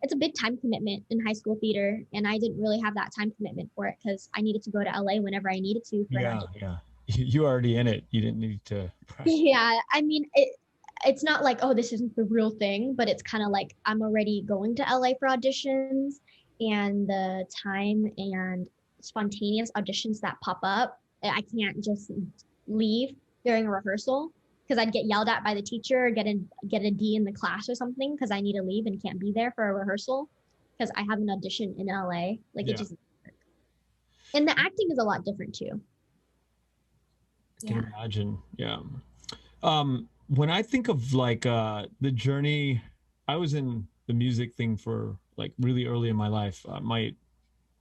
it's a big time commitment in high school theater. And I didn't really have that time commitment for it because I needed to go to LA whenever I needed to for an Yeah. audition. Yeah. You already in it. You didn't need to practice. Yeah, I mean, it's not like, oh, this isn't the real thing, but it's kind of like I'm already going to LA for auditions and the time and spontaneous auditions that pop up. I can't just leave during a rehearsal because I'd get yelled at by the teacher or get a D in the class or something because I need to leave and can't be there for a rehearsal because I have an audition in LA. Like it Yeah. just and the acting is a lot different too. I can Yeah. imagine. Yeah. When I think of like the journey, I was in the music thing for like really early in my life, my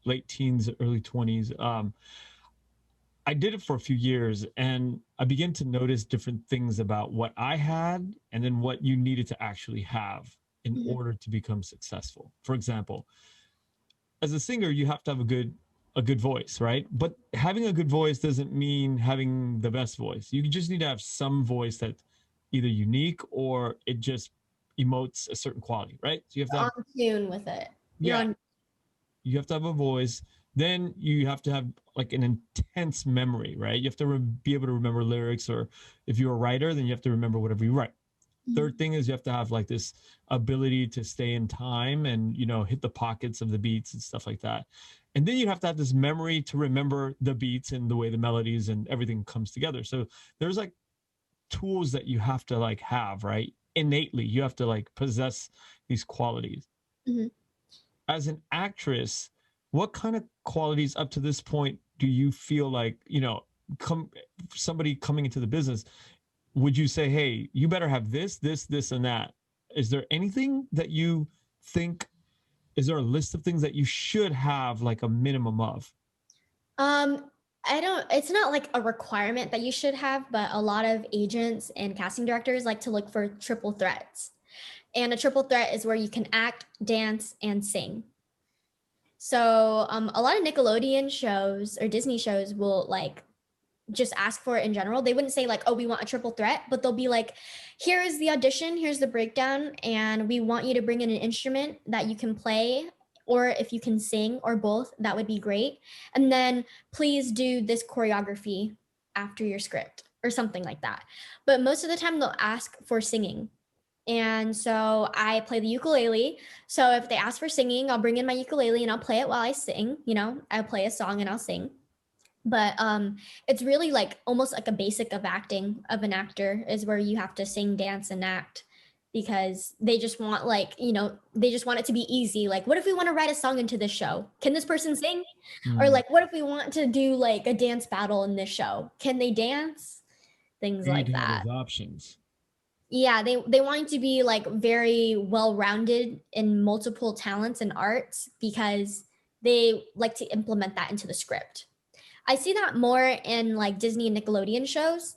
late teens, early 20s. I did it for a few years, and I began to notice different things about what I had and then what you needed to actually have in Mhm. order to become successful. For example, as a singer, you have to have a good voice, right? But having a good voice doesn't mean having the best voice. You just need to have some voice that either unique or it just emotes a certain quality, right? So you have to On have, tune with it. You're yeah, on. you have to have a voice. Then you have to have like an intense memory, right? You have to be able to remember lyrics, or if you're a writer, then you have to remember whatever you write. Mhm. Third thing is you have to have like this ability to stay in time and hit the pockets of the beats and stuff like that. And then you have to have this memory to remember the beats and the way the melodies and everything comes together. So there's like tools that you have to like have, right? Innately you have to like possess these qualities. Mhm. As an actress, what kind of qualities up to this point do you feel like, come somebody coming into the business, would you say, hey, you better have this, and that? Is there anything that you think, is there a list of things that you should have like a minimum of? Um, I don't, it's not like a requirement that you should have, but a lot of agents and casting directors like to look for triple threats. And a triple threat is where you can act, dance, and sing. So a lot of Nickelodeon shows or Disney shows will like just ask for it in general. They wouldn't say like, oh, we want a triple threat, but they'll be like, here is the audition, here's the breakdown, and we want you to bring in an instrument that you can play, or if you can sing or both, that would be great. And then please do this choreography after your script or something like that. But most of the time they'll ask for singing. And so I play the ukulele. So if they ask for singing, I'll bring in my ukulele and I'll play it while I sing. I'll play a song and I'll sing. But it's really like almost like a basic of acting of an actor is where you have to sing, dance, and act because they just want like, they just want it to be easy. Like, what if we want to write a song into this show? Can this person sing? Or Mm. like, what if we want to do like a dance battle in this show? Can they dance? Things You need like to have that. those options. Yeah, they want you to be like very well-rounded in multiple talents and arts because they like to implement that into the script. I see that more in like Disney and Nickelodeon shows.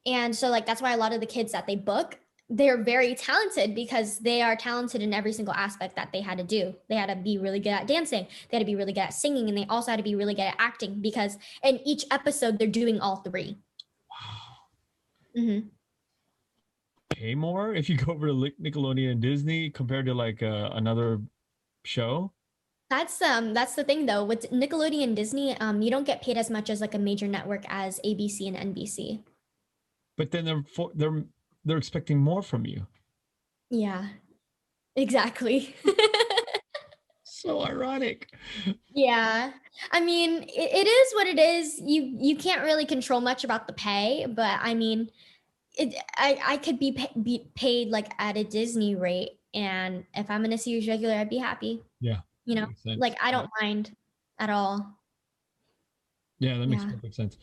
And so like that's why a lot of the kids that they book, they're very talented because they are talented in every single aspect that they had to do. They had to be really good at dancing, they had to be really good at singing, and they also had to be really good at acting because in each episode they're doing all three. Wow. Mhm. Pay more if you go over to Nickelodeon and Disney compared to like another show. That's the thing though with Nickelodeon and Disney, you don't get paid as much as like a major network as ABC and NBC. But then they're expecting more from you. Yeah, exactly. So ironic. Yeah. I mean, it is what it is. You can't really control much about the pay, but I mean, I could be paid like at a Disney rate, and if I'm in a series regular, I'd be happy. Yeah, You that know, makes sense. like I don't mind at all. Yeah, that makes Yeah. perfect sense.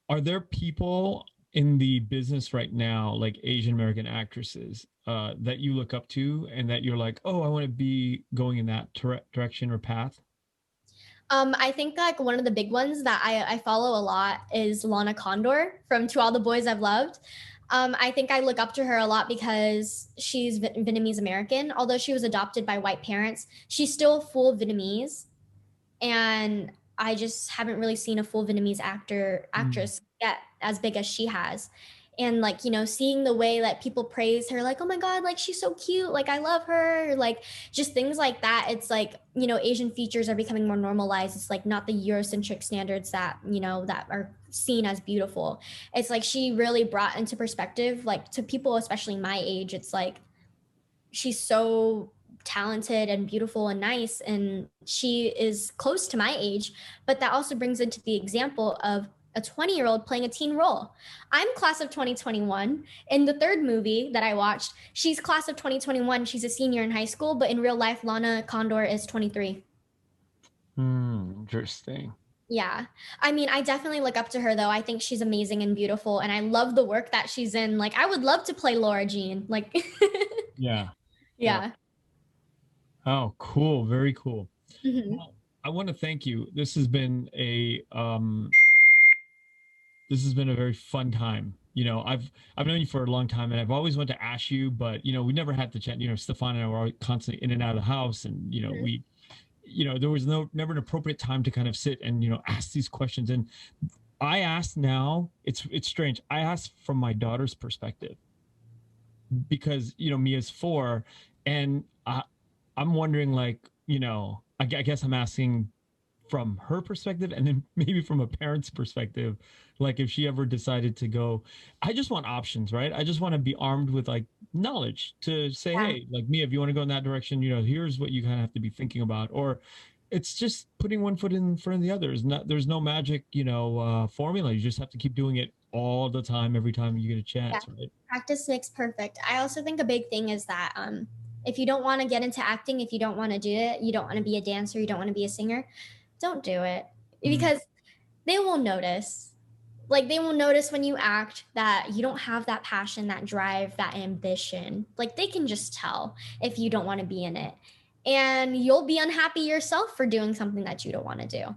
Are there people in the business right now, like Asian American actresses, that you look up to and that you're like, oh, I want to be going in that direction or path? I think like one of the big ones that I follow a lot is Lana Condor from To All the Boys I've Loved. I think I look up to her a lot because she's Vietnamese American. Although she was adopted by white parents, she's still full Vietnamese, and I just haven't really seen a full Vietnamese Mm. actress get as big as she has. And like, seeing the way that people praise her, like, oh my God, like she's so cute, like I love her, like just things like that. It's like, Asian features are becoming more normalized. It's like not the Eurocentric standards that, that are seen as beautiful. It's like she really brought into perspective, like to people, especially my age, it's like she's so talented and beautiful and nice, and she is close to my age, but that also brings into the example of a 20-year-old playing a teen role. I'm class of 2021. In the third movie that I watched, she's class of 2021. She's a senior in high school, but in real life Lana Condor is 23. Interesting. Yeah. I mean, I definitely look up to her though. I think she's amazing and beautiful, and I love the work that she's in. Like I would love to play Laura Jean. Like Yeah. Yeah. yeah. Oh, cool. Very cool. Mhm. Well, I want to thank you. This has been This has been a very fun time. I've known you for a long time, and I've always wanted to ask you, but we never had the chance. Stefan and I were always constantly in and out of the house, and Mhm. there was never an appropriate time to kind of sit and ask these questions. And I ask now. It's strange. I ask from my daughter's perspective because Mia's 4, and I'm wondering, like, I guess I'm asking from her perspective, and then maybe from a parent's perspective, like if she ever decided to go. I just want options, right? I just want to be armed with like knowledge to say, Yeah. hey, like, Mia, if you want to go in that direction, here's what you kind of have to be thinking about. Or it's just putting one foot in front of the other. There's no magic formula. You just have to keep doing it all the time, every time you get a Yeah. chance, right? Practice makes perfect. I also think a big thing is that if you don't want to get into acting, if you don't want to do it, you don't want to be a dancer, you don't want to be a singer, don't do it Mm. because they will notice. Like they will notice when you act that you don't have that passion, that drive, that ambition. Like they can just tell if you don't want to be in it. And you'll be unhappy yourself for doing something that you don't want to do.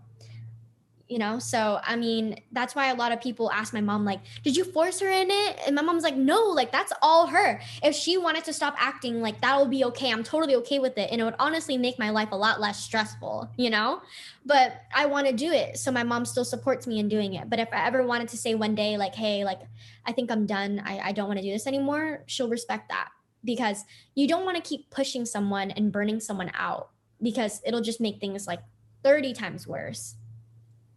So I mean, that's why a lot of people ask my mom, like, did you force her in it? And my mom's like, no, like that's all her. If she wanted to stop acting, like that will be okay. I'm totally okay with it, and it would honestly make my life a lot less stressful. But I want to do it, so my mom still supports me in doing it. But if I ever wanted to say one day, like, hey, like I think I'm done, I don't want to do this anymore, she'll respect that, because you don't want to keep pushing someone and burning someone out, because it'll just make things like 30 times worse.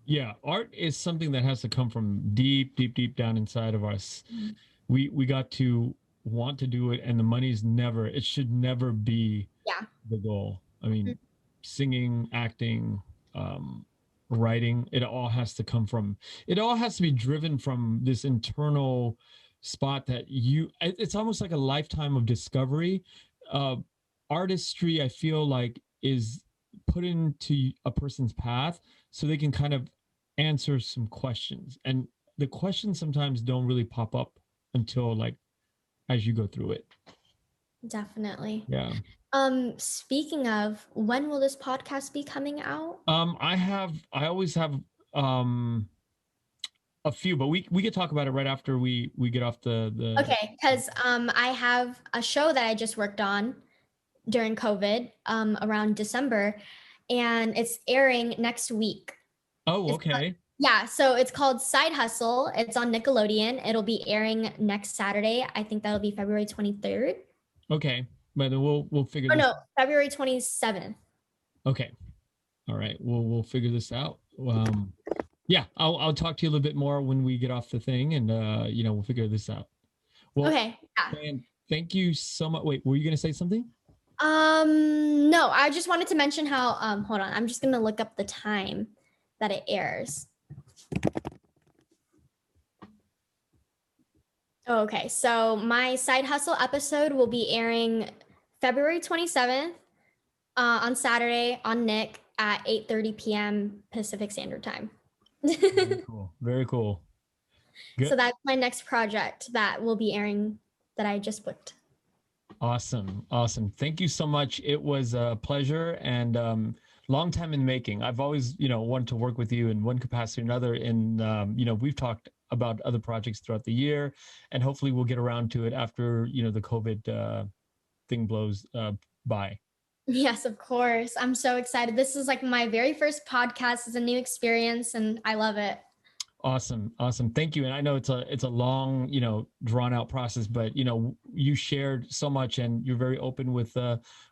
Yeah, art is something that has to come from deep, deep, deep down inside of us. Mhm. We got to want to do it, and the money's never. It should never be Yeah. the goal. I mean, singing, acting, writing, it all has to come from. It all has to be driven from this internal spot that It's almost like a lifetime of discovery. Uh, Artistry, I feel like, is put into a person's path so they can kind of answer some questions, and the questions sometimes don't really pop up until, like, as you go through it. Definitely. Yeah. Speaking of, when will this podcast be coming out? I always have um a few, but we could talk about it right after we get off the. Okay, because I have a show that I just worked on during COVID, around December, and it's airing next week. Oh, It's okay. Yeah, so it's called Side Hustle. It's on Nickelodeon. It'll be airing next Saturday. I think that'll be February 23rd. Okay, but then we'll figure Oh this. no, February 27th. Okay, all right, we'll figure this out. Yeah, I'll talk to you a little bit more when we get off the thing, and we'll figure this out. Well, Okay, yeah. man, thank you so much. Wait, were you gonna say something? No, I just wanted to mention how, hold on, I'm just gonna look up the time that it airs. Okay, so my side hustle episode will be airing February 27th, on Saturday on Nick at 8:30 p.m. Pacific Standard Time. Very cool. Very cool. So Good. that's my next project that will be airing, that I just booked. Awesome. Awesome. Thank you so much. It was a pleasure, and long time in making. I've always, wanted to work with you in one capacity or another. And, we've talked about other projects throughout the year, and hopefully we'll get around to it after, the COVID thing blows by. Yes, of course. I'm so excited. This is like my very first podcast. It's a new experience and I love it. Awesome. Awesome. Thank you. And I know it's a long, drawn out process, but you shared so much, and you're very open with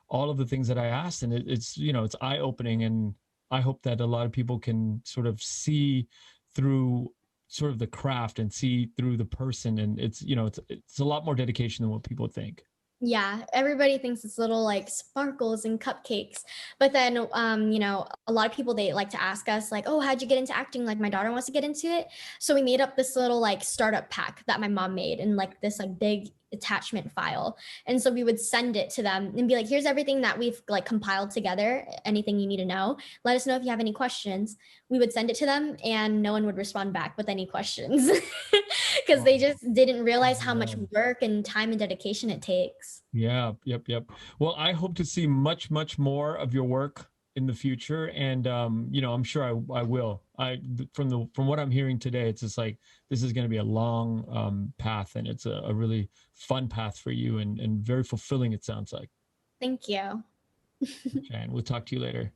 all of the things that I asked, and it's eye opening, and I hope that a lot of people can sort of see through sort of the craft and see through the person, and it's a lot more dedication than what people think. Yeah, everybody thinks it's little like sparkles and cupcakes. But then, a lot of people, they like to ask us, like, oh, how'd you get into acting? Like, my daughter wants to get into it. So we made up this little like startup pack that my mom made in like this like big attachment file. And so we would send it to them and be like, here's everything that we've like compiled together, anything you need to know. Let us know if you have any questions. We would send it to them and no one would respond back with any questions because they just didn't realize how much work and time and dedication it takes. Yeah. Yep. Yep. Well, I hope to see much, much more of your work in the future, and you know, I'm sure I will. From what I'm hearing today, it's just like this is going to be a long path, and it's a really fun path for you, and very fulfilling. It sounds like. Thank you. And we'll talk to you later.